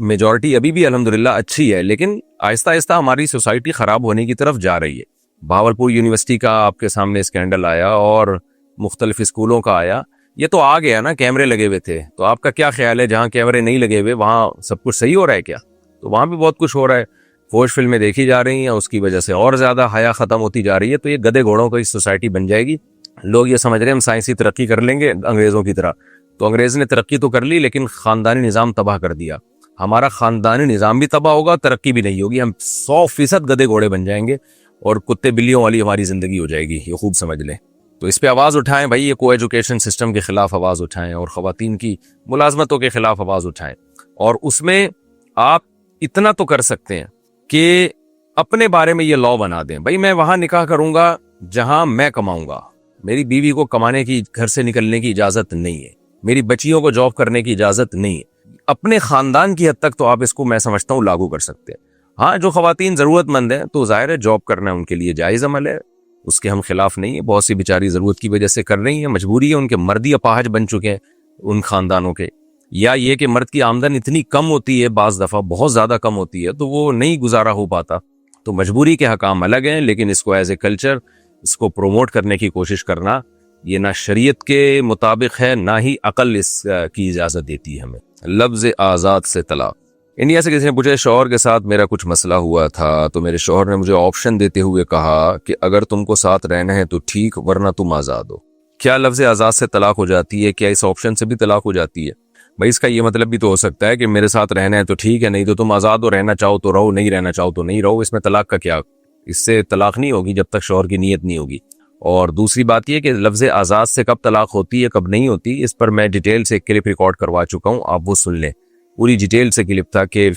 میجورٹی ابھی بھی الحمدللہ اچھی ہے, لیکن آہستہ آہستہ ہماری سوسائٹی خراب ہونے کی طرف جا رہی ہے. بھاولپور یونیورسٹی کا آپ کے سامنے اسکینڈل آیا اور مختلف اسکولوں کا آیا. یہ تو آ گیا نا, کیمرے لگے ہوئے تھے. تو آپ کا کیا خیال ہے جہاں کیمرے نہیں لگے ہوئے وہاں سب کچھ صحیح ہو رہا ہے کیا؟ تو وہاں بھی بہت کچھ ہو رہا ہے. فوج فلمیں دیکھی جا رہی ہیں، اس کی وجہ سے اور زیادہ حیا ختم ہوتی جا رہی ہے. تو یہ گدے گھوڑوں کی سوسائٹی بن جائے گی. لوگ یہ سمجھ رہے ہیں ہم سائنسی ترقی کر لیں گے انگریزوں کی طرح. تو انگریز نے ترقی تو کر لی لیکن خاندانی نظام تباہ کر دیا. ہمارا خاندانی نظام بھی تباہ ہوگا، ترقی بھی نہیں ہوگی. ہم 100% گدے گھوڑے بن جائیں گے اور کتے بلیوں والی ہماری زندگی ہو جائے گی. یہ خوب سمجھ لیں. تو اس پہ آواز اٹھائیں بھائی، یہ کو ایجوکیشن سسٹم کے خلاف آواز اٹھائیں اور خواتین کی ملازمتوں کے خلاف آواز اٹھائیں. اور اس میں آپ اتنا تو کر سکتے ہیں کہ اپنے بارے میں یہ لا بنا دیں، بھائی میں وہاں نکاح کروں گا جہاں میں کماؤں گا. میری بیوی کو کمانے کی، گھر سے نکلنے کی اجازت نہیں ہے. میری بچیوں کو جاب کرنے کی اجازت نہیں ہے. اپنے خاندان کی حد تک تو آپ اس کو میں سمجھتا ہوں لاگو کر سکتے ہیں. ہاں جو خواتین ضرورت مند ہیں تو ظاہر ہے جاب کرنا ان کے لیے جائز عمل ہے، اس کے ہم خلاف نہیں ہے. بہت سی بیچاری ضرورت کی وجہ سے کر رہی ہیں، مجبوری ہے. ان کے مرد ہی اپاہج بن چکے ہیں ان خاندانوں کے، یا یہ کہ مرد کی آمدن اتنی کم ہوتی ہے، بعض دفعہ بہت زیادہ کم ہوتی ہے تو وہ نہیں گزارا ہو پاتا. تو مجبوری کے حکام الگ ہیں، لیکن اس کو ایز اے کلچر اس کو پروموٹ کرنے کی کوشش کرنا یہ نہ شریعت کے مطابق ہے، نہ ہی عقل اس کی اجازت دیتی ہے ہمیں. لفظ آزاد سے طلاق. انڈیا سے کسی نے پوچھا شوہر کے ساتھ میرا کچھ مسئلہ ہوا تھا تو میرے شوہر نے مجھے آپشن دیتے ہوئے کہا کہ اگر تم کو ساتھ رہنا ہے تو ٹھیک ورنہ تم آزاد ہو. کیا لفظ آزاد سے طلاق ہو جاتی ہے؟ کیا اس آپشن سے بھی طلاق ہو جاتی ہے؟ بھائی اس کا یہ مطلب بھی تو ہو سکتا ہے کہ میرے ساتھ رہنا ہے تو ٹھیک ہے، نہیں تو تم آزاد ہو، رہنا چاہو تو رہو، نہیں رہنا چاہو تو نہیں رہو. اس میں طلاق کا کیا؟ اس سے طلاق نہیں ہوگی جب تک شوہر کی نیت نہیں ہوگی. اور دوسری بات یہ کہ لفظ آزاد سے کب طلاق ہوتی ہے کب نہیں ہوتی، اس پر میں ڈیٹیل سے ایک کلپ ریکارڈ کروا چکا ہوں، آپ وہ سن لیں. پوری ڈیٹیل سے کلپ تھا کہ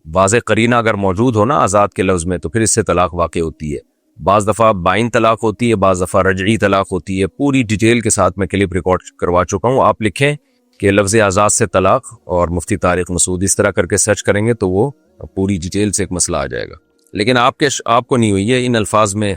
واضح قرینہ اگر موجود ہو نا آزاد کے لفظ میں تو پھر اس سے طلاق واقع ہوتی ہے. بعض دفعہ بائن طلاق ہوتی ہے، بعض دفعہ رجعی طلاق ہوتی ہے. پوری ڈیٹیل کے ساتھ میں کلپ ریکارڈ کروا چکا ہوں. آپ لکھیں کہ لفظ آزاد سے طلاق اور مفتی طارق مسعود، اس طرح کر کے سرچ کریں گے تو وہ پوری ڈیٹیل سے ایک مسئلہ آ جائے گا. لیکن آپ کو نہیں ہوئی ہے ان الفاظ میں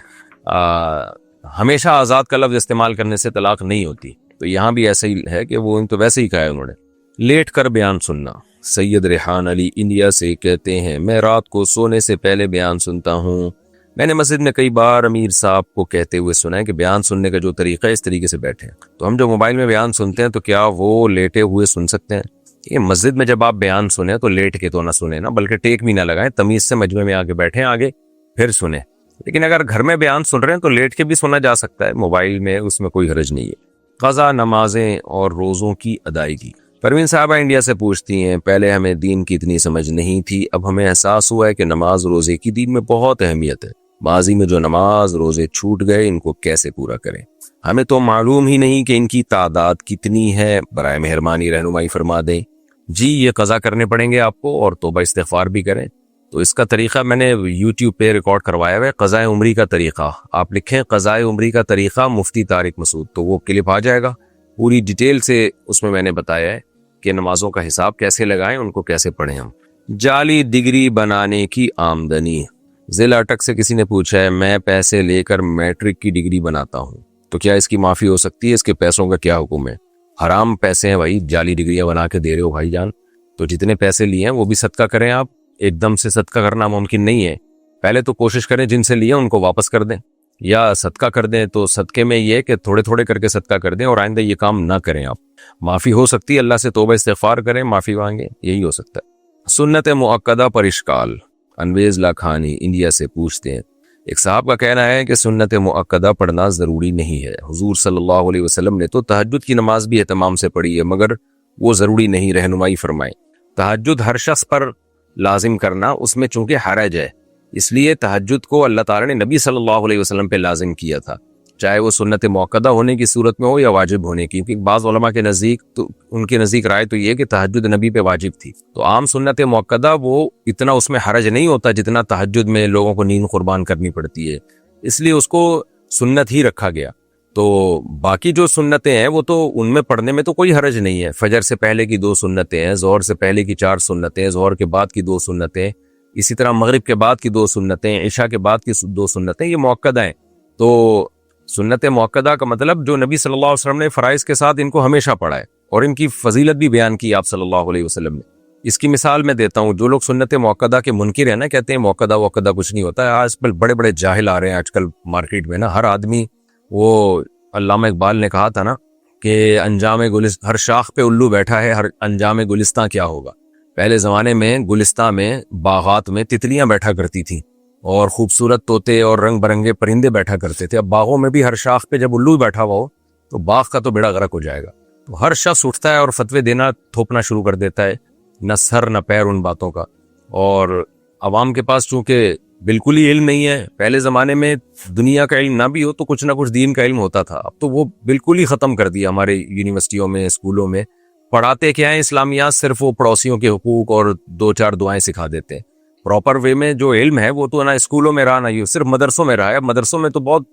ہمیشہ آزاد کا لفظ استعمال کرنے سے طلاق نہیں ہوتی. تو یہاں بھی ایسا ہی ہے کہ وہ تو ویسے ہی کہا ہے انہوں نے. لیٹ کر بیان سننا. سید ریحان علی انڈیا سے کہتے ہیں میں رات کو سونے سے پہلے بیان سنتا ہوں. میں نے مسجد میں کئی بار امیر صاحب کو کہتے ہوئے سنا ہے کہ بیان سننے کا جو طریقہ ہے اس طریقے سے بیٹھیں. تو ہم جو موبائل میں بیان سنتے ہیں تو کیا وہ لیٹے ہوئے سن سکتے ہیں؟ یہ مسجد میں جب آپ بیان سنیں تو لیٹ کے تو نہ سنیں نا، بلکہ ٹیک بھی نہ لگائیں، تمیز سے مجمع میں آگے بیٹھیں آگے پھر سنیں. لیکن اگر گھر میں بیان سن رہے ہیں تو لیٹ کے بھی سنا جا سکتا ہے موبائل میں، اس میں کوئی حرج نہیں ہے. قضا نمازیں اور روزوں کی ادائیگی. پروین صاحبہ انڈیا سے پوچھتی ہیں پہلے ہمیں دین کی اتنی سمجھ نہیں تھی، اب ہمیں احساس ہوا ہے کہ نماز روزے کی دین میں بہت اہمیت ہے. ماضی میں جو نماز روزے چھوٹ گئے ان کو کیسے پورا کریں؟ ہمیں تو معلوم ہی نہیں کہ ان کی تعداد کتنی ہے، برائے مہربانی رہنمائی فرما دیں. جی یہ قضا کرنے پڑیں گے آپ کو اور توبہ استغفار بھی کریں. تو اس کا طریقہ میں نے یوٹیوب پہ ریکارڈ کروایا ہوا ہے، قضائے عمری کا طریقہ. آپ لکھیں قضائے عمری کا طریقہ مفتی طارق مسعود تو وہ کلپ آ جائے گا. پوری ڈیٹیل سے اس میں نے بتایا ہے کہ نمازوں کا حساب کیسے لگائیں، ان کو کیسے پڑھیں ہم. جعلی ڈگری بنانے کی آمدنی. ضلع اٹک سے کسی نے پوچھا ہے میں پیسے لے کر میٹرک کی ڈگری بناتا ہوں تو کیا اس کی معافی ہو سکتی ہے؟ اس کے پیسوں کا کیا حکم ہے؟ حرام پیسے ہیں بھائی، جعلی ڈگریاں بنا کے دے رہے ہو بھائی جان. تو جتنے پیسے لیے ہیں وہ بھی صدقہ کریں. آپ ایک دم سے صدقہ کرنا ممکن نہیں ہے، پہلے تو کوشش کریں جن سے لیے ان کو واپس کر دیں یا صدقہ کر دیں. تو صدقے میں یہ کہ تھوڑے تھوڑے کر کے صدقہ کر دیں اور آئندہ یہ کام نہ کریں. آپ معافی ہو سکتی ہے، اللہ سے توبہ استغفار کریں، معافی مانگیں، یہی ہو سکتا ہے. سنت مؤکدہ پر اشکال. انویز لاکھانی انڈیا سے پوچھتے ہیں ایک صاحب کا کہنا ہے کہ سنت مؤکدہ پڑھنا ضروری نہیں ہے. حضور صلی اللہ علیہ وسلم نے تو تہجد کی نماز بھی اہتمام سے پڑھی ہے مگر وہ ضروری نہیں، رہنمائی فرمائیں. تہجد ہر شخص پر لازم کرنا اس میں چونکہ حرج ہے، اس لیے تہجد کو اللہ تعالی نے نبی صلی اللہ علیہ وسلم پہ لازم کیا تھا، چاہے وہ سنت مؤکدہ ہونے کی صورت میں ہو یا واجب ہونے کی. کیونکہ بعض علماء کے نزدیک تو ان کے نزدیک رائے تو یہ کہ تہجد نبی پہ واجب تھی. تو عام سنت مؤکدہ وہ اتنا اس میں حرج نہیں ہوتا جتنا تہجد میں لوگوں کو نیند قربان کرنی پڑتی ہے، اس لیے اس کو سنت ہی رکھا گیا. تو باقی جو سنتیں ہیں وہ تو ان میں پڑھنے میں تو کوئی حرج نہیں ہے. فجر سے پہلے کی 2 سنتیں ہیں، ظہر سے پہلے کی 4 سنتیں، ظہر کے بعد کی 2 سنتیں، اسی طرح مغرب کے بعد کی 2 سنتیں، عشاء کے بعد کی 2 سنتیں، یہ مؤکدہ ہیں. تو سنت مؤکدہ کا مطلب جو نبی صلی اللہ علیہ وسلم نے فرائض کے ساتھ ان کو ہمیشہ پڑھا ہے اور ان کی فضیلت بھی بیان کی آپ صلی اللہ علیہ وسلم نے. اس کی مثال میں دیتا ہوں. جو لوگ سنت مؤکدہ کے منکر ہیں نا، کہتے ہیں مؤکدہ کچھ نہیں ہوتا ہے، آج کل بڑے بڑے جاہل آ رہے ہیں آج کل مارکیٹ میں نا. ہر آدمی، وہ علامہ اقبال نے کہا تھا نا کہ انجام ہر شاخ پہ الو بیٹھا ہے، ہر انجام گلستاں کیا ہوگا. پہلے زمانے میں گلستان میں باغات میں تتلیاں بیٹھا کرتی تھیں اور خوبصورت طوطے اور رنگ برنگے پرندے بیٹھا کرتے تھے. اب باغوں میں بھی ہر شاخ پہ جب الو بیٹھا ہوا ہو تو باغ کا تو بیڑا غرق ہو جائے گا. تو ہر شخص اٹھتا ہے اور فتوے دینا تھوپنا شروع کر دیتا ہے, نہ سر نہ پیر ان باتوں کا. اور عوام کے پاس چونکہ بالکل ہی علم نہیں ہے, پہلے زمانے میں دنیا کا علم نہ بھی ہو تو کچھ نہ کچھ دین کا علم ہوتا تھا, اب تو وہ بالکل ہی ختم کر دیا. ہمارے یونیورسٹیوں میں اسکولوں میں پڑھاتے کیا ہیں اسلامیات, صرف وہ پڑوسیوں کے حقوق اور 2-4 دعائیں سکھا دیتے ہیں. پراپر وے میں جو علم ہے وہ تو نہ اسکولوں میں رہا نہ یہ صرف مدرسوں میں رہا ہے. مدرسوں میں تو بہت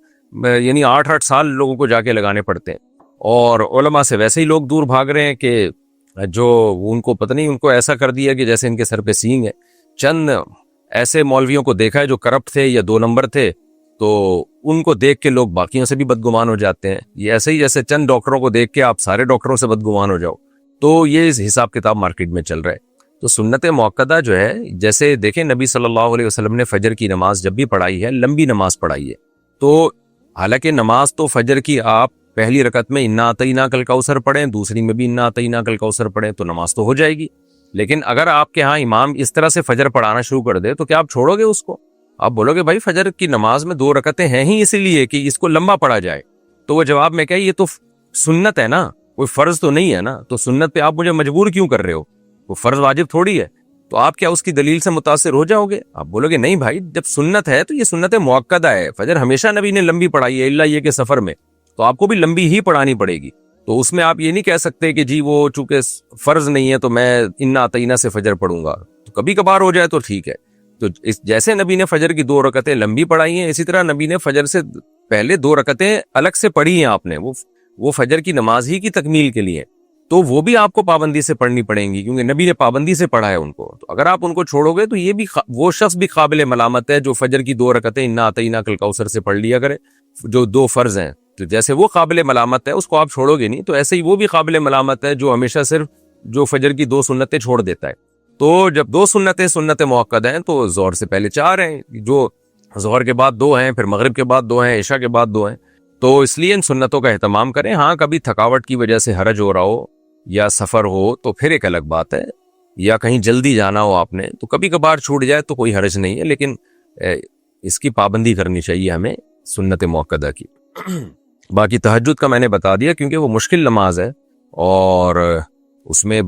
یعنی 8-8 سال لوگوں کو جا کے لگانے پڑتے ہیں, اور علماء سے ویسے ہی لوگ دور بھاگ رہے ہیں کہ جو ان کو پتہ نہیں ان کو ایسا کر دیا کہ جیسے ان کے سر پہ سینگ ہے. چند ایسے مولویوں کو دیکھا ہے جو کرپٹ تھے یا 2 نمبر تھے, تو ان کو دیکھ کے لوگ باقیوں سے بھی بدگمان ہو جاتے ہیں. یہ ایسے ہی جیسے چند ڈاکٹروں کو دیکھ کے آپ سارے ڈاکٹروں سے بدگمان ہو جاؤ, تو یہ حساب کتاب مارکیٹ میں چل رہا ہے. تو سنت موقدہ جو ہے, جیسے دیکھیں نبی صلی اللہ علیہ وسلم نے فجر کی نماز جب بھی پڑھائی ہے, لمبی نماز پڑھائی ہے. تو حالانکہ نماز تو فجر کی آپ پہلی رکعت میں انا اعطیناک کل کوثر پڑھیں, دوسری میں بھی انا اعطیناک کل کوثر پڑھیں تو نماز تو ہو جائے گی. لیکن اگر آپ کے ہاں امام اس طرح سے فجر پڑھانا شروع کر دے تو کیا آپ چھوڑو گے اس کو؟ آپ بولو گے بھائی فجر کی نماز میں 2 رکعتیں ہیں ہی اسی لیے کہ اس کو لمبا پڑھا جائے. تو وہ جواب میں کہ یہ تو سنت ہے نا, کوئی فرض تو نہیں ہے نا, تو سنت پہ آپ مجھے مجبور کیوں کر رہے ہو؟ وہ فرض واجب تھوڑی ہے. تو آپ کیا اس کی دلیل سے متاثر ہو جاؤ گے؟ آپ بولو گے نہیں بھائی, جب سنت ہے تو یہ سنت موقدہ ہے. فجر ہمیشہ نبی نے لمبی پڑھائی ہے, الا یہ کہ سفر میں, تو آپ کو بھی لمبی ہی پڑھانی پڑے گی. تو اس میں آپ یہ نہیں کہہ سکتے کہ جی وہ چونکہ فرض نہیں ہے تو میں انا اعطینہ سے فجر پڑھوں گا. تو کبھی کبھار ہو جائے تو ٹھیک ہے. تو جیسے نبی نے فجر کی 2 رکعتیں لمبی پڑھائی ہیں, اسی طرح نبی نے فجر سے پہلے 2 رکعتیں الگ سے پڑھی ہیں. آپ نے وہ فجر کی نماز ہی کی تکمیل کے لیے, تو وہ بھی آپ کو پابندی سے پڑھنی پڑیں گی کیونکہ نبی نے پابندی سے پڑھا ہے ان کو. تو اگر آپ ان کو چھوڑو گے تو یہ بھی وہ شخص بھی قابل ملامت ہے جو فجر کی 2 رکعتیں انا اعطینہ کل کوثر سے پڑھ لیا کرے, جو 2 فرض ہیں. تو جیسے وہ قابل ملامت ہے اس کو آپ چھوڑو گے نہیں, تو ایسے ہی وہ بھی قابل ملامت ہے جو ہمیشہ صرف جو فجر کی 2 سنتیں چھوڑ دیتا ہے. تو جب 2 سنتیں سنت موقدہ ہیں تو ظہر سے پہلے 4 ہیں, جو ظہر کے بعد 2 ہیں, پھر مغرب کے بعد 2 ہیں, عشاء کے بعد 2 ہیں. تو اس لیے ان سنتوں کا اہتمام کریں. ہاں کبھی تھکاوٹ کی وجہ سے حرج ہو رہا ہو یا سفر ہو تو پھر ایک الگ بات ہے, یا کہیں جلدی جانا ہو آپ نے تو کبھی کبھار چھوٹ جائے تو کوئی حرج نہیں ہے, لیکن اس کی پابندی کرنی چاہیے ہمیں سنت موقدہ کی. باقی تہجد کا میں نے بتا دیا کیونکہ وہ مشکل نماز ہے اور اس میں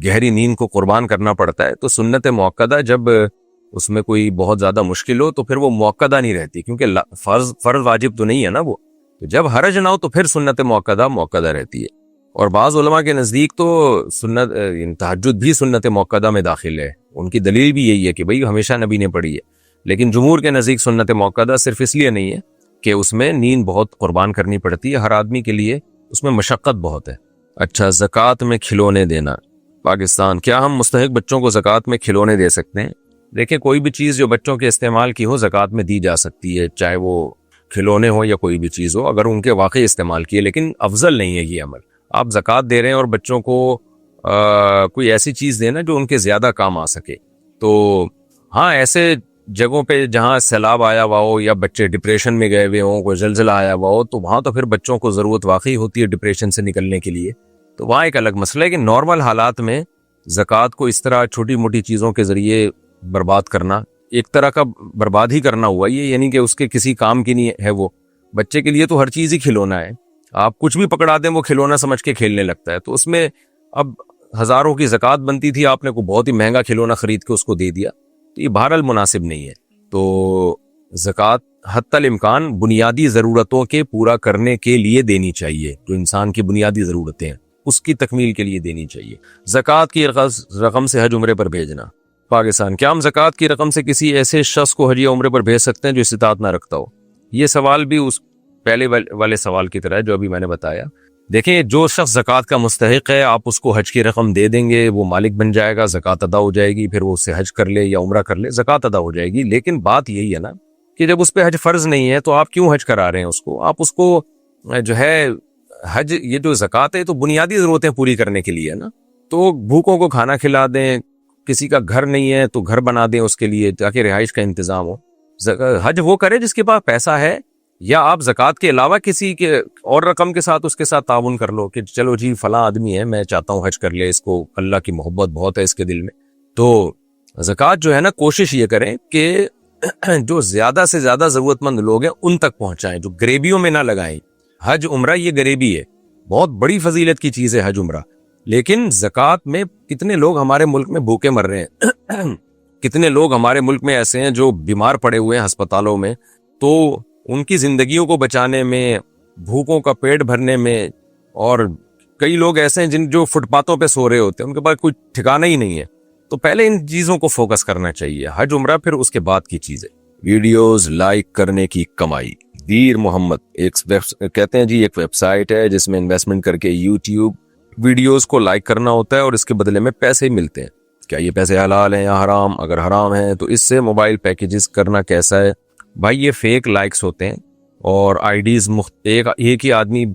گہری نیند کو قربان کرنا پڑتا ہے. تو سنت موقدہ جب اس میں کوئی بہت زیادہ مشکل ہو تو پھر وہ موقدہ نہیں رہتی, کیونکہ فرض واجب تو نہیں ہے نا وہ. تو جب حرج نہ ہو تو پھر سنت موقدہ رہتی ہے. اور بعض علماء کے نزدیک تو سنت تہجد بھی سنت موقدہ میں داخل ہے. ان کی دلیل بھی یہی ہے کہ بھئی ہمیشہ نبی نے پڑھی ہے. لیکن جمہور کے نزدیک سنت موقدہ صرف اس لیے نہیں ہے کہ اس میں نیند بہت قربان کرنی پڑتی ہے, ہر آدمی کے لیے اس میں مشقت بہت ہے. اچھا, زکوٰۃ میں کھلونے دینا. پاکستان, کیا ہم مستحق بچوں کو زکوٰۃ میں کھلونے دے سکتے ہیں؟ دیکھیں کوئی بھی چیز جو بچوں کے استعمال کی ہو زکوٰۃ میں دی جا سکتی ہے, چاہے وہ کھلونے ہو یا کوئی بھی چیز ہو, اگر ان کے واقعی استعمال کیے. لیکن افضل نہیں ہے یہ عمل. آپ زکوٰۃ دے رہے ہیں اور بچوں کو کوئی ایسی چیز دینا جو ان کے زیادہ کام آ سکے. تو ہاں ایسے جگہوں پہ جہاں سیلاب آیا ہوا ہو یا بچے ڈپریشن میں گئے ہوئے ہوں, کوئی زلزلہ آیا ہوا ہو, تو وہاں تو پھر بچوں کو ضرورت واقعی ہوتی ہے ڈپریشن سے نکلنے کے لیے. تو وہاں ایک الگ مسئلہ ہے کہ نارمل حالات میں زکوٰۃ کو اس طرح چھوٹی موٹی چیزوں کے ذریعے برباد کرنا ایک طرح کا برباد ہی کرنا ہوا یہ, یعنی کہ اس کے کسی کام کی نہیں ہے. وہ بچے کے لیے تو ہر چیز ہی کھلونا ہے, آپ کچھ بھی پکڑا دیں وہ کھلونا سمجھ کے کھیلنے لگتا ہے. تو اس میں اب ہزاروں کی زکوٰۃ بنتی تھی, آپ نے کوئی بہت ہی مہنگا کھلونا خرید کے اس کو دے دیا, تو یہ بہرحال مناسب نہیں ہے. تو زکوٰۃ حتی الامکان بنیادی ضرورتوں کے پورا کرنے کے لیے دینی چاہیے, جو انسان کی بنیادی ضرورتیں ہیں اس کی تکمیل کے لیے دینی چاہیے. زکوٰۃ کی رقم سے حج عمرے پر بھیجنا. پاکستان, کیا ہم زکوٰۃ کی رقم سے کسی ایسے شخص کو حج یا عمرے پر بھیج سکتے ہیں جو استطاعت نہ رکھتا ہو؟ یہ سوال بھی اس پہلے والے سوال کی طرح ہے جو ابھی میں نے بتایا. دیکھیں جو شخص زکوٰۃ کا مستحق ہے, آپ اس کو حج کی رقم دے دیں گے, وہ مالک بن جائے گا, زکوٰۃ ادا ہو جائے گی, پھر وہ اس سے حج کر لے یا عمرہ کر لے, زکوٰۃ ادا ہو جائے گی. لیکن بات یہی ہے نا کہ جب اس پہ حج فرض نہیں ہے تو آپ کیوں حج کرا رہے ہیں اس کو؟ آپ اس کو جو ہے حج, یہ جو زکوٰۃ ہے تو بنیادی ضرورتیں پوری کرنے کے لیے ہے نا. تو بھوکوں کو کھانا کھلا دیں, کسی کا گھر نہیں ہے تو گھر بنا دیں اس کے لیے تاکہ رہائش کا انتظام ہو. حج وہ کرے جس کے پاس پیسہ ہے, یا آپ زکوٰۃ کے علاوہ کسی کے اور رقم کے ساتھ اس کے ساتھ تعاون کر لو کہ چلو جی فلاں آدمی ہے, میں چاہتا ہوں حج کر لے, اس کو اللہ کی محبت بہت ہے اس کے دل میں, تو زکوٰۃ جو ہے نا کوشش یہ کریں کہ جو زیادہ سے زیادہ ضرورت مند لوگ ہیں ان تک پہنچائیں، جو غریبیوں میں نہ لگائیں. حج عمرہ یہ غریبی ہے، بہت بڑی فضیلت کی چیز ہے حج عمرہ، لیکن زکوٰۃ میں کتنے لوگ ہمارے ملک میں بھوکے مر رہے ہیں کتنے لوگ ہمارے ملک میں ایسے ہیں جو بیمار پڑے ہوئے ہیں ہسپتالوں میں. تو ان کی زندگیوں کو بچانے میں، بھوکوں کا پیٹ بھرنے میں، اور کئی لوگ ایسے ہیں جو فٹ پاتھوں پہ سو رہے ہوتے ہیں، ان کے پاس کوئی ٹھکانہ ہی نہیں ہے. تو پہلے ان چیزوں کو فوکس کرنا چاہیے، حج عمرہ پھر اس کے بعد کی چیزیں. ویڈیوز لائک کرنے کی کمائی. دیر محمد کہتے ہیں جی ایک ویب سائٹ ہے جس میں انویسٹمنٹ کر کے یوٹیوب ویڈیوز کو لائک کرنا ہوتا ہے اور اس کے بدلے میں پیسے ملتے ہیں. کیا یہ پیسے حلال ہیں یا حرام؟ اگر حرام ہیں تو اس سے موبائل پیکیجز کرنا کیسا ہے؟ بھائی یہ فیک لائکس ہوتے ہیں اور آئی ڈیز ایک ہی آدمی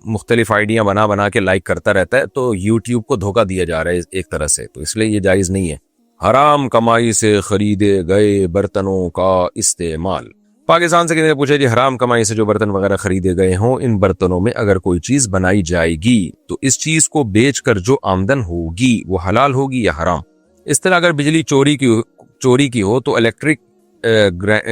مختلف آئیڈیاں بنا کے لائک کرتا رہتا ہے، تو یوٹیوب کو دھوکہ دیا جا رہا ہے ایک طرح سے، تو اس لیے یہ جائز نہیں ہے. حرام کمائی سے خریدے گئے برتنوں کا استعمال. پاکستان سے کسی نے پوچھا جی حرام کمائی سے جو برتن وغیرہ خریدے گئے ہوں، ان برتنوں میں اگر کوئی چیز بنائی جائے گی تو اس چیز کو بیچ کر جو آمدن ہوگی وہ حلال ہوگی یا حرام؟ اس طرح اگر بجلی چوری کی ہو تو الیکٹرک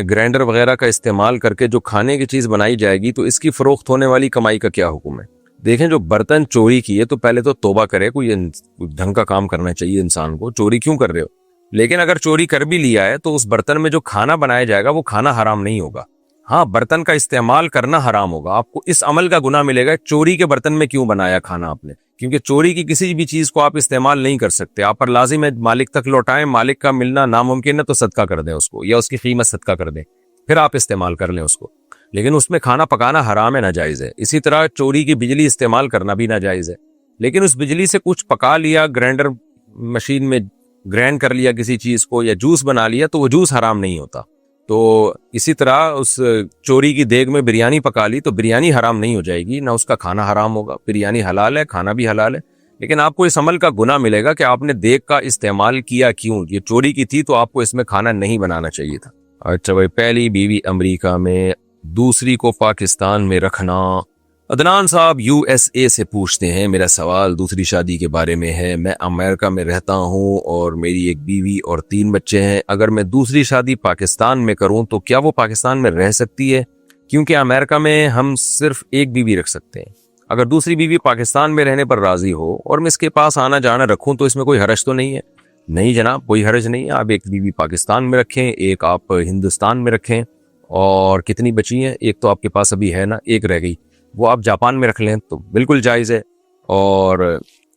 گرائنڈر وغیرہ کا استعمال کر کے جو کھانے کی چیز بنائی جائے گی تو اس کی فروخت ہونے والی کمائی کا کیا حکم ہے؟ دیکھیں جو برتن چوری کیے تو پہلے تو توبہ کرے، کوئی ڈھنگ کا کام کرنا چاہیے انسان کو. چوری کیوں کر رہے ہو؟ لیکن اگر چوری کر بھی لیا ہے تو اس برتن میں جو کھانا بنایا جائے گا وہ کھانا حرام نہیں ہوگا. ہاں برتن کا استعمال کرنا حرام ہوگا، آپ کو اس عمل کا گناہ ملے گا. چوری کے برتن میں کیوں بنایا کھانا آپ نے؟ کیونکہ چوری کی کسی بھی چیز کو آپ استعمال نہیں کر سکتے، آپ پر لازم ہے مالک تک لوٹائیں. مالک کا ملنا ناممکن ہے تو صدقہ کر دیں اس کو، یا اس کی قیمت صدقہ کر دیں، پھر آپ استعمال کر لیں اس کو. لیکن اس میں کھانا پکانا حرام ہے، ناجائز ہے. اسی طرح چوری کی بجلی استعمال کرنا بھی ناجائز ہے. لیکن اس بجلی سے کچھ پکا لیا، گرائنڈر مشین میں گرائنڈ کر لیا کسی چیز کو، یا جوس بنا لیا، تو وہ جوس حرام نہیں ہوتا. تو اسی طرح اس چوری کی دیگ میں بریانی پکا لی تو بریانی حرام نہیں ہو جائے گی، نہ اس کا کھانا حرام ہوگا. بریانی حلال ہے، کھانا بھی حلال ہے، لیکن آپ کو اس عمل کا گناہ ملے گا کہ آپ نے دیگ کا استعمال کیا کیوں. یہ چوری کی تھی تو آپ کو اس میں کھانا نہیں بنانا چاہیے تھا. اچھا بھائی، پہلی بیوی امریکہ میں، دوسری کو پاکستان میں رکھنا. عدنان صاحب یو ایس اے سے پوچھتے ہیں، میرا سوال دوسری شادی کے بارے میں ہے. میں امریکہ میں رہتا ہوں اور میری ایک بیوی اور 3 بچے ہیں. اگر میں دوسری شادی پاکستان میں کروں تو کیا وہ پاکستان میں رہ سکتی ہے؟ کیونکہ امریکہ میں ہم صرف ایک بیوی رکھ سکتے ہیں. اگر دوسری بیوی پاکستان میں رہنے پر راضی ہو اور میں اس کے پاس آنا جانا رکھوں تو اس میں کوئی حرج تو نہیں ہے؟ نہیں جناب، کوئی حرج نہیں ہے. آپ ایک بیوی پاکستان میں رکھیں، ایک آپ ہندوستان میں رکھیں. اور کتنی بچی ہیں؟ ایک تو آپ کے پاس ابھی ہے نا، ایک رہ گئی، وہ آپ جاپان میں رکھ لیں تو بالکل جائز ہے. اور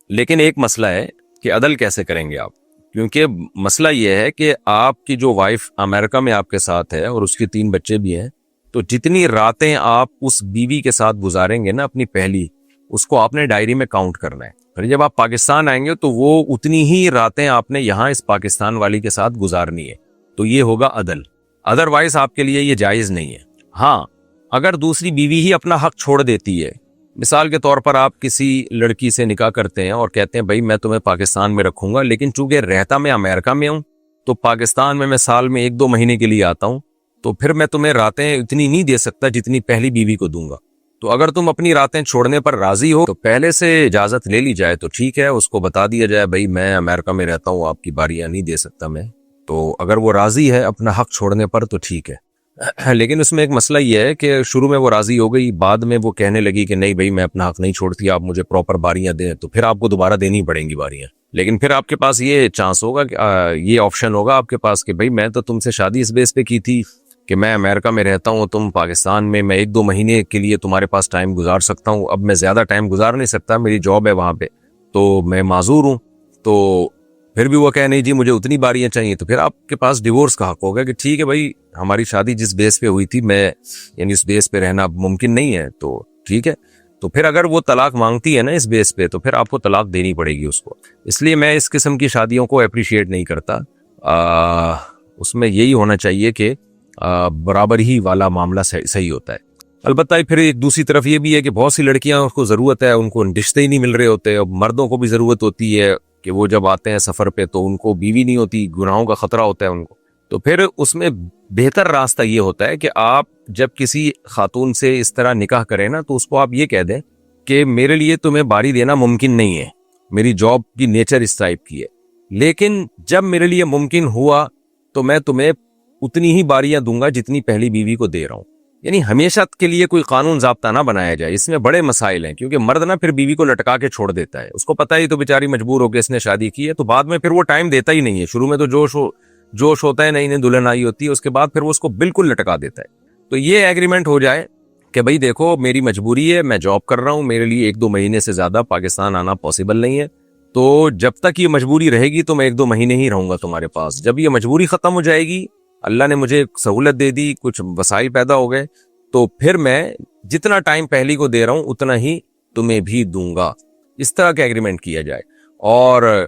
لیکن ایک مسئلہ ہے کہ عدل کیسے کریں گے آپ؟ کیونکہ مسئلہ یہ ہے کہ آپ کی جو وائف امریکہ میں آپ کے ساتھ ہے اور اس کی 3 بچے بھی ہیں، تو جتنی راتیں آپ اس بیوی کے ساتھ گزاریں گے نا اپنی پہلی، اس کو آپ نے ڈائری میں کاؤنٹ کرنا ہے. پھر جب آپ پاکستان آئیں گے تو وہ اتنی ہی راتیں آپ نے یہاں اس پاکستان والی کے ساتھ گزارنی ہے. تو یہ ہوگا عدل. ادروائز آپ کے لیے یہ جائز نہیں ہے. ہاں اگر دوسری بیوی ہی اپنا حق چھوڑ دیتی ہے، مثال کے طور پر آپ کسی لڑکی سے نکاح کرتے ہیں اور کہتے ہیں بھائی میں تمہیں پاکستان میں رکھوں گا، لیکن چونکہ رہتا میں امریکہ میں ہوں تو پاکستان میں سال میں 1-2 مہینے کے لیے آتا ہوں، تو پھر میں تمہیں راتیں اتنی نہیں دے سکتا جتنی پہلی بیوی کو دوں گا. تو اگر تم اپنی راتیں چھوڑنے پر راضی ہو تو پہلے سے اجازت لے لی جائے تو ٹھیک ہے، اس کو بتا دیا جائے بھائی میں امریکہ میں رہتا ہوں، آپ کی باریاں نہیں دے سکتا میں. تو اگر وہ راضی ہے اپنا حق چھوڑنے پر تو ٹھیک ہے. لیکن اس میں ایک مسئلہ یہ ہے کہ شروع میں وہ راضی ہو گئی، بعد میں وہ کہنے لگی کہ نہیں بھائی میں اپنا حق نہیں چھوڑتی، آپ مجھے پراپر باریاں دیں، تو پھر آپ کو دوبارہ دینی پڑیں گی باریاں. لیکن پھر آپ کے پاس یہ چانس ہوگا کہ یہ آپشن ہوگا آپ کے پاس کہ بھائی میں تو تم سے شادی اس بیس پہ کی تھی کہ میں امریکہ میں رہتا ہوں، تم پاکستان میں 1-2 مہینے کے لیے تمہارے پاس ٹائم گزار سکتا ہوں، اب میں زیادہ ٹائم گزار نہیں سکتا، میری جاب ہے وہاں پہ تو میں معذور ہوں. تو پھر بھی وہ کہے نہیں جی مجھے اتنی باریاں چاہیے، تو پھر آپ کے پاس ڈیورس کا حق ہوگا کہ ٹھیک ہے بھائی ہماری شادی جس بیس پہ ہوئی تھی میں یعنی اس بیس پہ رہنا ممکن نہیں ہے، تو ٹھیک ہے. تو پھر اگر وہ طلاق مانگتی ہے نا اس بیس پہ تو پھر آپ کو طلاق دینی پڑے گی اس کو. اس لیے میں اس قسم کی شادیوں کو اپریشیٹ نہیں کرتا. اس میں یہی ہونا چاہیے کہ برابر ہی والا معاملہ صحیح ہوتا ہے. البتہ پھر ایک دوسری طرف یہ بھی ہے کہ بہت سی لڑکیاں کو ضرورت ہے، ان کو رشتے ہی نہیں مل رہے ہوتے، اور مردوں کو بھی ضرورت ہوتی ہے کہ وہ جب آتے ہیں سفر پہ تو ان کو بیوی نہیں ہوتی، گناہوں کا خطرہ ہوتا ہے ان کو. تو پھر اس میں بہتر راستہ یہ ہوتا ہے کہ آپ جب کسی خاتون سے اس طرح نکاح کریں نا تو اس کو آپ یہ کہہ دیں کہ میرے لیے تمہیں باری دینا ممکن نہیں ہے، میری جاب کی نیچر اس ٹائپ کی ہے، لیکن جب میرے لیے ممکن ہوا تو میں تمہیں اتنی ہی باریاں دوں گا جتنی پہلی بیوی کو دے رہا ہوں. یعنی ہمیشہ کے لیے کوئی قانون ضابطہ نہ بنایا جائے, اس میں بڑے مسائل ہیں, کیونکہ مرد نا پھر بیوی کو لٹکا کے چھوڑ دیتا ہے, اس کو پتہ ہی تو بیچاری مجبور ہو کے اس نے شادی کی ہے, تو بعد میں پھر وہ ٹائم دیتا ہی نہیں ہے. شروع میں تو جوش ہوتا ہے, نئی نئی دلہن آئی ہوتی ہے, اس کے بعد پھر وہ اس کو بالکل لٹکا دیتا ہے. تو یہ ایگریمنٹ ہو جائے کہ بھائی دیکھو میری مجبوری ہے, میں جاب کر رہا ہوں, میرے لیے 1-2 مہینے سے زیادہ پاکستان آنا پاسبل نہیں ہے, تو جب تک یہ مجبوری رہے گی تو میں 1-2 مہینے ہی رہوں گا تمہارے پاس. جب یہ مجبوری ختم ہو جائے گی, اللہ نے مجھے سہولت دے دی, کچھ وسائل پیدا ہو گئے, تو پھر میں جتنا ٹائم پہلی کو دے رہا ہوں اتنا ہی تمہیں بھی دوں گا. اس طرح کا ایگریمنٹ کیا جائے. اور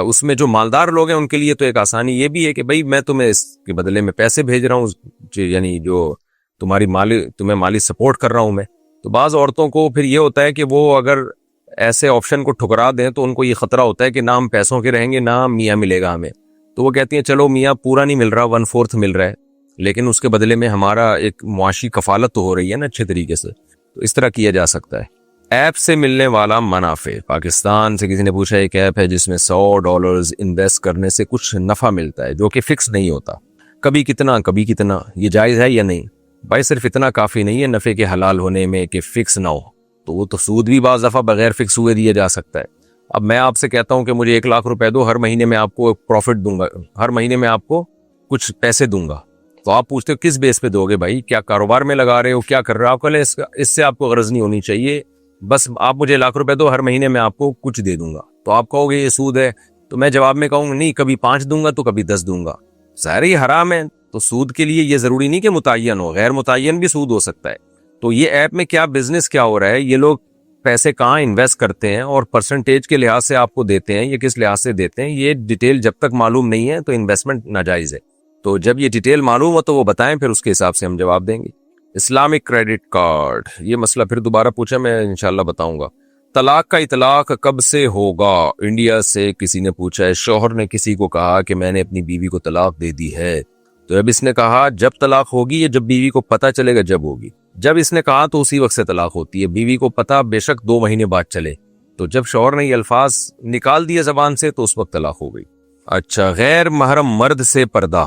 اس میں جو مالدار لوگ ہیں ان کے لیے تو ایک آسانی یہ بھی ہے کہ بھئی میں تمہیں اس کے بدلے میں پیسے بھیج رہا ہوں, یعنی جو تمہیں مالی سپورٹ کر رہا ہوں میں. تو بعض عورتوں کو پھر یہ ہوتا ہے کہ وہ اگر ایسے آپشن کو ٹھکرا دیں تو ان کو یہ خطرہ ہوتا ہے کہ نہ ہم پیسوں کے رہیں گے نہ میاں ملے گا ہمیں. تو وہ کہتی ہیں چلو میاں پورا نہیں مل رہا, 1/4 مل رہا ہے, لیکن اس کے بدلے میں ہمارا ایک معاشی کفالت تو ہو رہی ہے نا اچھے طریقے سے. تو اس طرح کیا جا سکتا ہے. ایپ سے ملنے والا منافع. پاکستان سے کسی نے پوچھا ایک ایپ ہے جس میں $100 انویسٹ کرنے سے کچھ نفع ملتا ہے جو کہ فکس نہیں ہوتا, کبھی کتنا, یہ جائز ہے یا نہیں؟ بھائی صرف اتنا کافی نہیں ہے نفع کے حلال ہونے میں کہ فکس نہ ہو, تو وہ تو سود بھی بعض دفعہ بغیر فکس ہوئے دیا جا سکتا ہے. اب میں آپ سے کہتا ہوں کہ مجھے 1 لاکھ روپے دو, ہر مہینے میں آپ کو پروفٹ دوں گا, ہر مہینے میں آپ کو کچھ پیسے دوں گا, تو آپ پوچھتے ہو کس بیس پہ دو گے بھائی, کیا کاروبار میں لگا رہے ہو, کیا کر رہے ہو؟ آپ کہلے اس سے آپ کو غرض نہیں ہونی چاہیے, بس آپ مجھے 1 لاکھ روپے دو, ہر مہینے میں آپ کو کچھ دے دوں گا. تو آپ کہو گے یہ سود ہے, تو میں جواب میں کہوں گا نہیں, کبھی 5 دوں گا تو کبھی 10 دوں گا. ظاہر یہ حرام ہے. تو سود کے لیے یہ ضروری نہیں کہ متعین ہو, غیر متعین بھی سود ہو سکتا ہے. تو یہ ایپ میں کیا بزنس کیا ہو رہا ہے, یہ لوگ پیسے کہاں انویسٹ کرتے ہیں اور پرسنٹیج کے لحاظ سے آپ کو دیتے ہیں یا کس لحاظ سے دیتے ہیں, یہ ڈیٹیل جب تک معلوم نہیں ہے تو انویسٹمنٹ ناجائز ہے. تو جب یہ ڈیٹیل معلوم ہو تو وہ بتائیں, پھر اس کے حساب سے ہم جواب دیں گے. اسلامک کریڈٹ کارڈ, یہ مسئلہ پھر دوبارہ پوچھا, میں انشاءاللہ بتاؤں گا. طلاق کا اطلاق کب سے ہوگا؟ انڈیا سے کسی نے پوچھا ہے. شوہر نے کسی کو کہا کہ میں نے اپنی بیوی کو طلاق دے دی ہے, تو اب اس نے کہا جب طلاق ہوگی یا جب بیوی کو پتہ چلے گا جب ہوگی؟ جب اس نے کہا تو اسی وقت سے طلاق ہوتی ہے. بیوی کو پتہ بے شک 2 مہینے بعد چلے, تو جب شوہر نے یہ الفاظ نکال دیے زبان سے تو اس وقت طلاق ہو گئی. اچھا, غیر محرم مرد سے پردہ,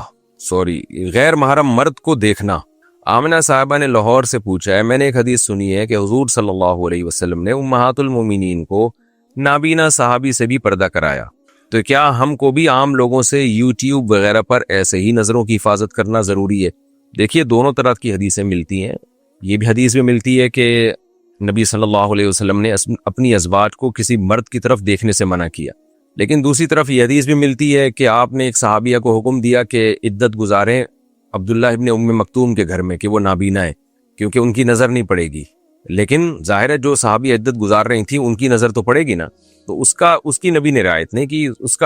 غیر محرم مرد کو دیکھنا. آمنہ صاحبہ نے لاہور سے پوچھا ہے, میں نے ایک حدیث سنی ہے کہ حضور صلی اللہ علیہ وسلم نے امہات المومنین کو نابینا صحابی سے بھی پردہ کرایا, تو کیا ہم کو بھی عام لوگوں سے یوٹیوب وغیرہ پر ایسے ہی نظروں کی حفاظت کرنا ضروری ہے؟ دیکھیے دونوں طرح کی حدیثیں ملتی ہیں. یہ بھی حدیث میں ملتی ہے کہ نبی صلی اللہ علیہ وسلم نے اپنی ازواج کو کسی مرد کی طرف دیکھنے سے منع کیا, لیکن دوسری طرف یہ حدیث بھی ملتی ہے کہ آپ نے ایک صحابیہ کو حکم دیا کہ عدت گزاریں عبداللہ ابن ام مکتوم کے گھر میں, کہ وہ نابینا ہے کیونکہ ان کی نظر نہیں پڑے گی. لیکن ظاہر ہے جو صحابی عدت گزار رہی تھیں ان کی نظر تو پڑے گی نا, تو اس کی نبی نے رعایت نہیں کی, اس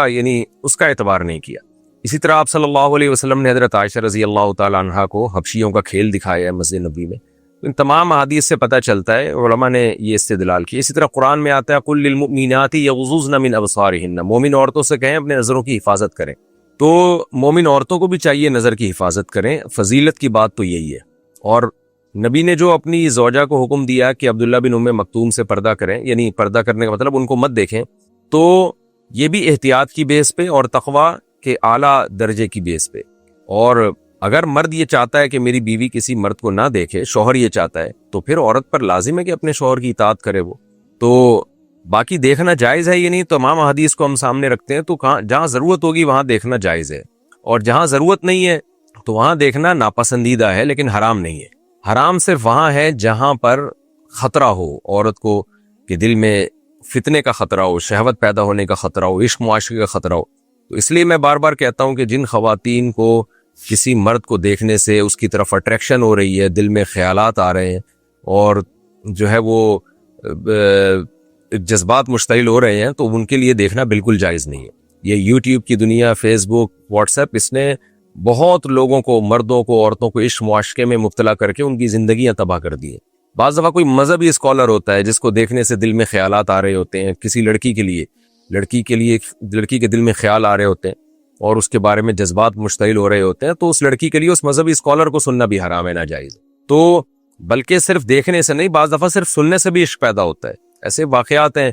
کا اعتبار نہیں کیا. اسی طرح آپ صلی اللہ علیہ وسلم نے حضرت عائشہ رضی اللہ تعالی عنہا کو حبشیوں کا کھیل دکھایا ہے مسجد نبوی میں. تو ان تمام احادیث سے پتہ چلتا ہے, علماء نے یہ استدلال کیا. اسی طرح قرآن میں آتا ہے قل للمؤمنات یغضضن من ابصارهن, مومن عورتوں سے کہیں اپنے نظروں کی حفاظت کریں. تو مومن عورتوں کو بھی چاہیے نظر کی حفاظت کریں, فضیلت کی بات تو یہی ہے. اور نبی نے جو اپنی زوجہ کو حکم دیا کہ عبداللہ بن ام مکتوم سے پردہ کریں, یعنی پردہ کرنے کا مطلب ان کو مت دیکھیں, تو یہ بھی احتیاط کی بیس پہ اور تقوی کے اعلیٰ درجے کی بیس پہ. اور اگر مرد یہ چاہتا ہے کہ میری بیوی کسی مرد کو نہ دیکھے, شوہر یہ چاہتا ہے, تو پھر عورت پر لازم ہے کہ اپنے شوہر کی اطاعت کرے وہ. تو باقی دیکھنا جائز ہے یہ نہیں, تمام احادیث کو ہم سامنے رکھتے ہیں, تو جہاں ضرورت ہوگی وہاں دیکھنا جائز ہے, اور جہاں ضرورت نہیں ہے تو وہاں دیکھنا ناپسندیدہ ہے لیکن حرام نہیں ہے. حرام صرف وہاں ہے جہاں پر خطرہ ہو عورت کو, کہ دل میں فتنے کا خطرہ ہو, شہوت پیدا ہونے کا خطرہ ہو, عشق معاشقے کا خطرہ ہو. تو اس لیے میں بار بار کہتا ہوں کہ جن خواتین کو کسی مرد کو دیکھنے سے اس کی طرف اٹریکشن ہو رہی ہے, دل میں خیالات آ رہے ہیں اور جو ہے وہ جذبات مشتعل ہو رہے ہیں, تو ان کے لیے دیکھنا بالکل جائز نہیں ہے. یہ یوٹیوب کی دنیا, فیس بک, واٹس ایپ, اس نے بہت لوگوں کو, مردوں کو, عورتوں کو عشق معاشقے میں مبتلا کر کے ان کی زندگیاں تباہ کر دی ہیں. بعض دفعہ کوئی مذہبی اسکالر ہوتا ہے جس کو دیکھنے سے دل میں خیالات آ رہے ہوتے ہیں, کسی لڑکی کے دل میں خیال آ رہے ہوتے ہیں اور اس کے بارے میں جذبات مشتعل ہو رہے ہوتے ہیں, تو اس لڑکی کے لیے اس مذہبی اسکالر کو سننا بھی حرام ہے, ناجائز. تو بلکہ صرف دیکھنے سے نہیں, بعض دفعہ صرف سننے سے بھی عشق پیدا ہوتا ہے. ایسے واقعات ہیں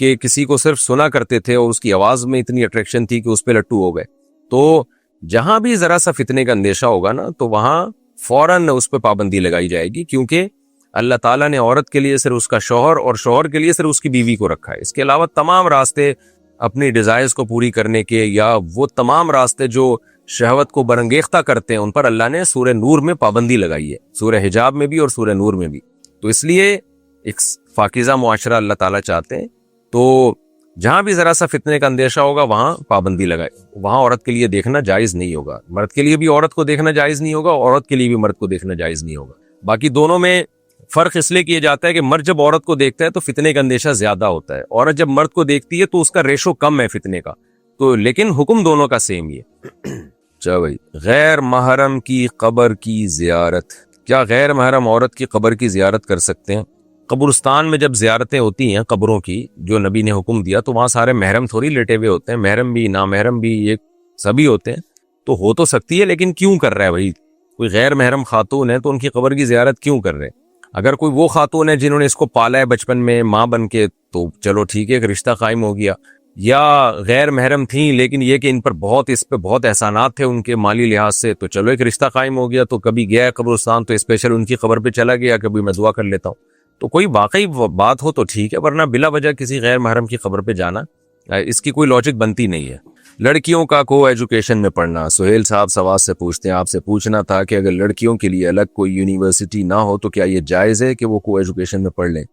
کہ کسی کو صرف سنا کرتے تھے اور اس کی آواز میں اتنی اٹریکشن تھی کہ اس پہ لٹو ہو گئے. تو جہاں بھی ذرا سا فتنے کا اندیشہ ہوگا نا تو وہاں فوراً اس پہ پابندی لگائی جائے گی، کیونکہ اللہ تعالیٰ نے عورت کے لیے صرف اس کا شوہر اور شوہر کے لیے صرف اس کی بیوی کو رکھا ہے. اس کے علاوہ تمام راستے اپنی ڈیزائرز کو پوری کرنے کے یا وہ تمام راستے جو شہوت کو برانگیختہ کرتے ہیں ان پر اللہ نے سورہ نور میں پابندی لگائی ہے، سورہ حجاب میں بھی اور سورہ نور میں بھی. تو اس لیے ایک پاکیزہ معاشرہ اللہ تعالیٰ چاہتے ہیں. تو جہاں بھی ذرا سا فتنے کا اندیشہ ہوگا وہاں پابندی لگائے. وہاں عورت کے لیے دیکھنا جائز نہیں ہوگا، مرد کے لیے بھی عورت کو دیکھنا جائز نہیں ہوگا، عورت کے لیے بھی مرد کو دیکھنا جائز نہیں ہوگا. باقی دونوں میں فرق اس لیے کیا جاتا ہے کہ مرد جب عورت کو دیکھتا ہے تو فتنے کا اندیشہ زیادہ ہوتا ہے، عورت جب مرد کو دیکھتی ہے تو اس کا ریشو کم ہے فتنے کا. تو لیکن حکم دونوں کا سیم ہی ہے. چلو بھائی، غیر محرم کی قبر کی زیارت. کیا غیر محرم عورت کی قبر کی زیارت کر سکتے ہیں؟ قبرستان میں جب زیارتیں ہوتی ہیں قبروں کی جو نبی نے حکم دیا تو وہاں سارے محرم تھوڑی لیٹے ہوئے ہوتے ہیں، محرم بھی نامحرم بھی یہ سبھی ہوتے ہیں. تو ہو تو سکتی ہے، لیکن کیوں کر رہا ہے بھائی؟ کوئی غیر محرم خاتون ہے تو ان کی قبر کی زیارت کیوں کر رہے ہیں؟ اگر کوئی وہ خاتون ہے جنہوں نے اس کو پالا ہے بچپن میں ماں بن کے تو چلو ٹھیک ہے، ایک رشتہ قائم ہو گیا. یا غیر محرم تھیں لیکن یہ کہ ان پر اس پہ بہت احسانات تھے ان کے مالی لحاظ سے، تو چلو ایک رشتہ قائم ہو گیا، تو کبھی گیا ہے قبرستان تو اسپیشل ان کی قبر پہ چلا گیا، کبھی میں دعا کر لیتا ہوں. تو کوئی واقعی بات ہو تو ٹھیک ہے، ورنہ بلا وجہ کسی غیر محرم کی قبر پہ جانا اس کی کوئی لاجک بنتی نہیں ہے. لڑکیوں کا کو ایجوکیشن میں پڑھنا. سہیل صاحب سوال سے پوچھتے ہیں، آپ سے پوچھنا تھا کہ اگر لڑکیوں کے لیے الگ کوئی یونیورسٹی نہ ہو تو کیا یہ جائز ہے کہ وہ کو ایجوکیشن میں پڑھ لیں؟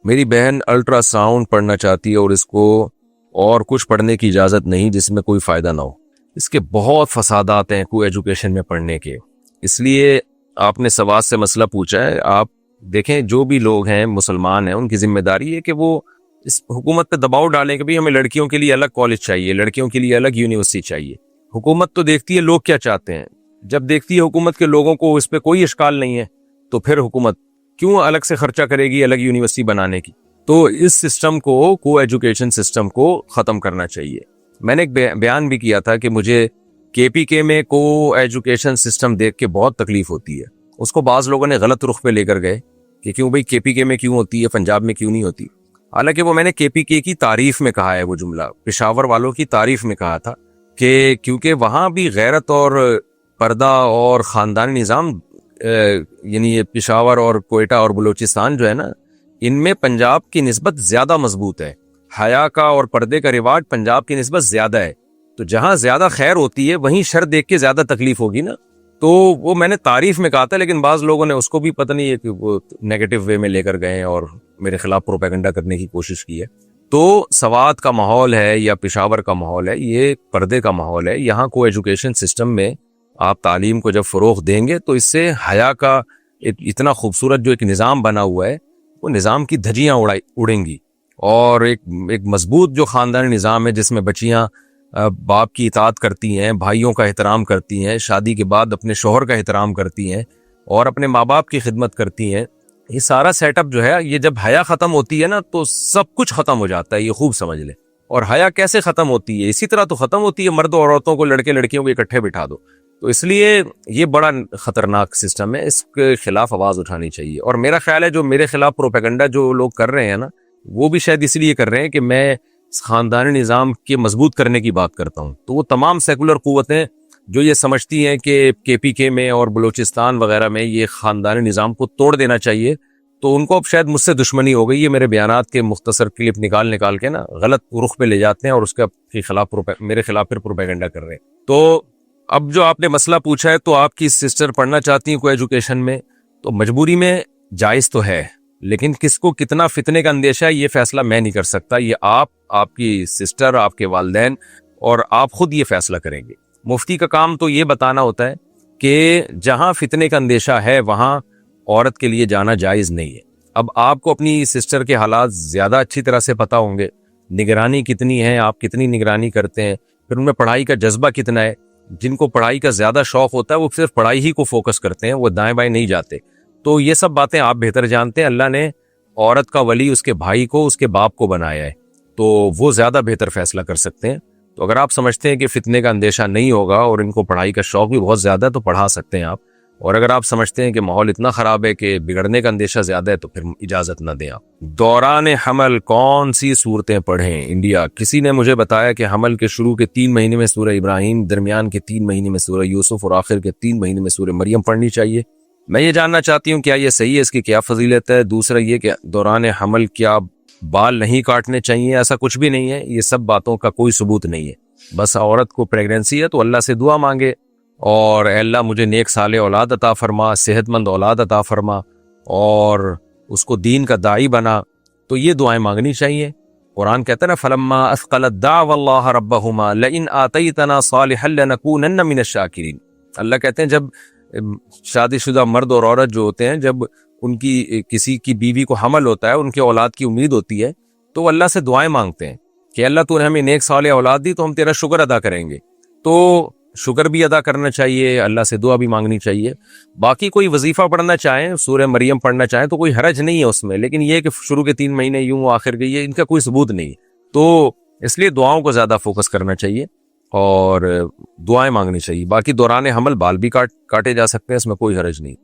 میری بہن الٹرا ساؤنڈ پڑھنا چاہتی ہے اور اس کو اور کچھ پڑھنے کی اجازت نہیں جس میں کوئی فائدہ نہ ہو. اس کے بہت فسادات ہیں کو ایجوکیشن میں پڑھنے کے، اس لیے آپ نے سوال سے مسئلہ پوچھا ہے. آپ دیکھیں جو بھی لوگ ہیں مسلمان ہیں ان کی ذمہ داری ہے کہ وہ اس حکومت پہ دباؤ ڈالیں کہ بھی ہمیں لڑکیوں کے لیے الگ کالج چاہیے، لڑکیوں کے لیے الگ یونیورسٹی چاہیے. حکومت تو دیکھتی ہے لوگ کیا چاہتے ہیں، جب دیکھتی ہے حکومت کے لوگوں کو اس پہ کوئی اشکال نہیں ہے تو پھر حکومت کیوں الگ سے خرچہ کرے گی الگ یونیورسٹی بنانے کی. تو اس سسٹم کو ایجوکیشن سسٹم کو ختم کرنا چاہیے. میں نے ایک بیان بھی کیا تھا کہ مجھے KPK میں کو ایجوکیشن سسٹم دیکھ کے بہت تکلیف ہوتی ہے. اس کو بعض لوگوں نے غلط رخ پہ لے کر گئے کہ کیوں بھئی KPK میں کیوں ہوتی ہے پنجاب میں کیوں نہیں ہوتی. حالانکہ وہ میں نے KPK کی تعریف میں کہا ہے، وہ جملہ پشاور والوں کی تعریف میں کہا تھا کہ کیونکہ وہاں بھی غیرت اور پردہ اور خاندانی نظام یعنی یہ پشاور اور کوئٹہ اور بلوچستان جو ہے نا ان میں پنجاب کی نسبت زیادہ مضبوط ہے. حیا کا اور پردے کا رواج پنجاب کی نسبت زیادہ ہے. تو جہاں زیادہ خیر ہوتی ہے وہیں شر دیکھ کے زیادہ تکلیف ہوگی نا. تو وہ میں نے تعریف میں کہا تھا، لیکن بعض لوگوں نے اس کو بھی پتہ نہیں ہے کہ وہ نیگیٹو وے میں لے کر گئے اور میرے خلاف پروپیگنڈا کرنے کی کوشش کی ہے. تو سوات کا ماحول ہے یا پشاور کا ماحول ہے، یہ پردے کا ماحول ہے. یہاں کو ایجوکیشن سسٹم میں آپ تعلیم کو جب فروغ دیں گے تو اس سے حیا کا اتنا خوبصورت جو ایک نظام بنا ہوا ہے وہ نظام کی دھجیاں اڑیں گی، اور ایک مضبوط جو خاندانی نظام ہے جس میں بچیاں باپ کی اطاعت کرتی ہیں، بھائیوں کا احترام کرتی ہیں، شادی کے بعد اپنے شوہر کا احترام کرتی ہیں اور اپنے ماں باپ کی خدمت کرتی ہیں. یہ سارا سیٹ اپ جو ہے یہ جب حیا ختم ہوتی ہے نا تو سب کچھ ختم ہو جاتا ہے. یہ خوب سمجھ لیں. اور حیا کیسے ختم ہوتی ہے؟ اسی طرح تو ختم ہوتی ہے، مرد اور عورتوں کو لڑکے لڑکیوں کو اکٹھے بٹھا دو. تو اس لیے یہ بڑا خطرناک سسٹم ہے، اس کے خلاف آواز اٹھانی چاہیے. اور میرا خیال ہے جو میرے خلاف پروپیگنڈا جو لوگ کر رہے ہیں نا وہ بھی شاید اس لیے کر رہے ہیں کہ میں خاندانی نظام کے مضبوط کرنے کی بات کرتا ہوں. تو وہ تمام سیکولر قوتیں جو یہ سمجھتی ہیں کہ KPK میں اور بلوچستان وغیرہ میں یہ خاندانی نظام کو توڑ دینا چاہیے، تو ان کو اب شاید مجھ سے دشمنی ہو گئی ہے. میرے بیانات کے مختصر کلپ نکال کے نا غلط رخ پہ لے جاتے ہیں اور اس کے خلاف میرے خلاف پھر پروپیگنڈا کر رہے ہیں. تو اب جو آپ نے مسئلہ پوچھا ہے تو آپ کی سسٹر پڑھنا چاہتی ہیں کو ایجوکیشن میں، تو مجبوری میں جائز تو ہے، لیکن کس کو کتنا فتنے کا اندیشہ ہے یہ فیصلہ میں نہیں کر سکتا. یہ آپ کی سسٹر، آپ کے والدین اور آپ خود یہ فیصلہ کریں گے. مفتی کا کام تو یہ بتانا ہوتا ہے کہ جہاں فتنے کا اندیشہ ہے وہاں عورت کے لیے جانا جائز نہیں ہے. اب آپ کو اپنی سسٹر کے حالات زیادہ اچھی طرح سے پتہ ہوں گے، نگرانی کتنی ہے، آپ کتنی نگرانی کرتے ہیں، پھر ان میں پڑھائی کا جذبہ کتنا ہے. جن کو پڑھائی کا زیادہ شوق ہوتا ہے وہ صرف پڑھائی ہی کو فوکس کرتے ہیں، وہ دائیں بائیں نہیں جاتے. تو یہ سب باتیں آپ بہتر جانتے ہیں. اللہ نے عورت کا ولی اس کے بھائی کو، اس کے باپ کو بنایا ہے، تو وہ زیادہ بہتر فیصلہ کر سکتے ہیں. تو اگر آپ سمجھتے ہیں کہ فتنے کا اندیشہ نہیں ہوگا اور ان کو پڑھائی کا شوق بھی بہت زیادہ ہے تو پڑھا سکتے ہیں آپ. اور اگر آپ سمجھتے ہیں کہ ماحول اتنا خراب ہے کہ بگڑنے کا اندیشہ زیادہ ہے تو پھر اجازت نہ دیں آپ. دوران حمل کون سی صورتیں پڑھیں؟ انڈیا. کسی نے مجھے بتایا کہ حمل کے شروع کے 3 مہینے میں سورہ ابراہیم، درمیان کے 3 مہینے میں سورہ یوسف اور آخر کے 3 مہینے میں سورہ مریم پڑھنی چاہیے. میں یہ جاننا چاہتی ہوں کیا یہ صحیح ہے، اس کی کیا فضیلت ہے؟ دوسرا یہ کہ دوران حمل کیا بال نہیں کاٹنے چاہیے؟ ایسا کچھ بھی نہیں ہے، یہ سب باتوں کا کوئی ثبوت نہیں ہے. بس عورت کو پریگننسی ہے تو اللہ سے دعا مانگے اور اے اللہ مجھے نیک صالح اولاد عطا فرما، صحت مند اولاد عطا فرما اور اس کو دین کا داعی بنا، تو یہ دعائیں مانگنی چاہیے. قرآن کہتا ہے نا فلما اثقلت دعوا اللہ ربہما لئن آتیتنا صالحا لنکونن من الشاکرین. اللہ کہتے ہیں جب شادی شدہ مرد اور عورت جو ہوتے ہیں، جب ان کی کسی کی بیوی کو حمل ہوتا ہے، ان کے اولاد کی امید ہوتی ہے، تو اللہ سے دعائیں مانگتے ہیں کہ اللہ تو نے ہمیں نیک صالح اولاد دی تو ہم تیرا شکر ادا کریں گے. تو شکر بھی ادا کرنا چاہیے، اللہ سے دعا بھی مانگنی چاہیے. باقی کوئی وظیفہ پڑھنا چاہیں، سورہ مریم پڑھنا چاہیں تو کوئی حرج نہیں ہے اس میں، لیکن یہ کہ شروع کے 3 مہینے یوں آخر کے یہ ان کا کوئی ثبوت نہیں ہے. تو اس لیے دعاؤں کو زیادہ فوکس کرنا چاہیے اور دعائیں مانگنی چاہیے. باقی دوران حمل بال بھی کاٹے جا سکتے ہیں، اس میں کوئی حرج نہیں.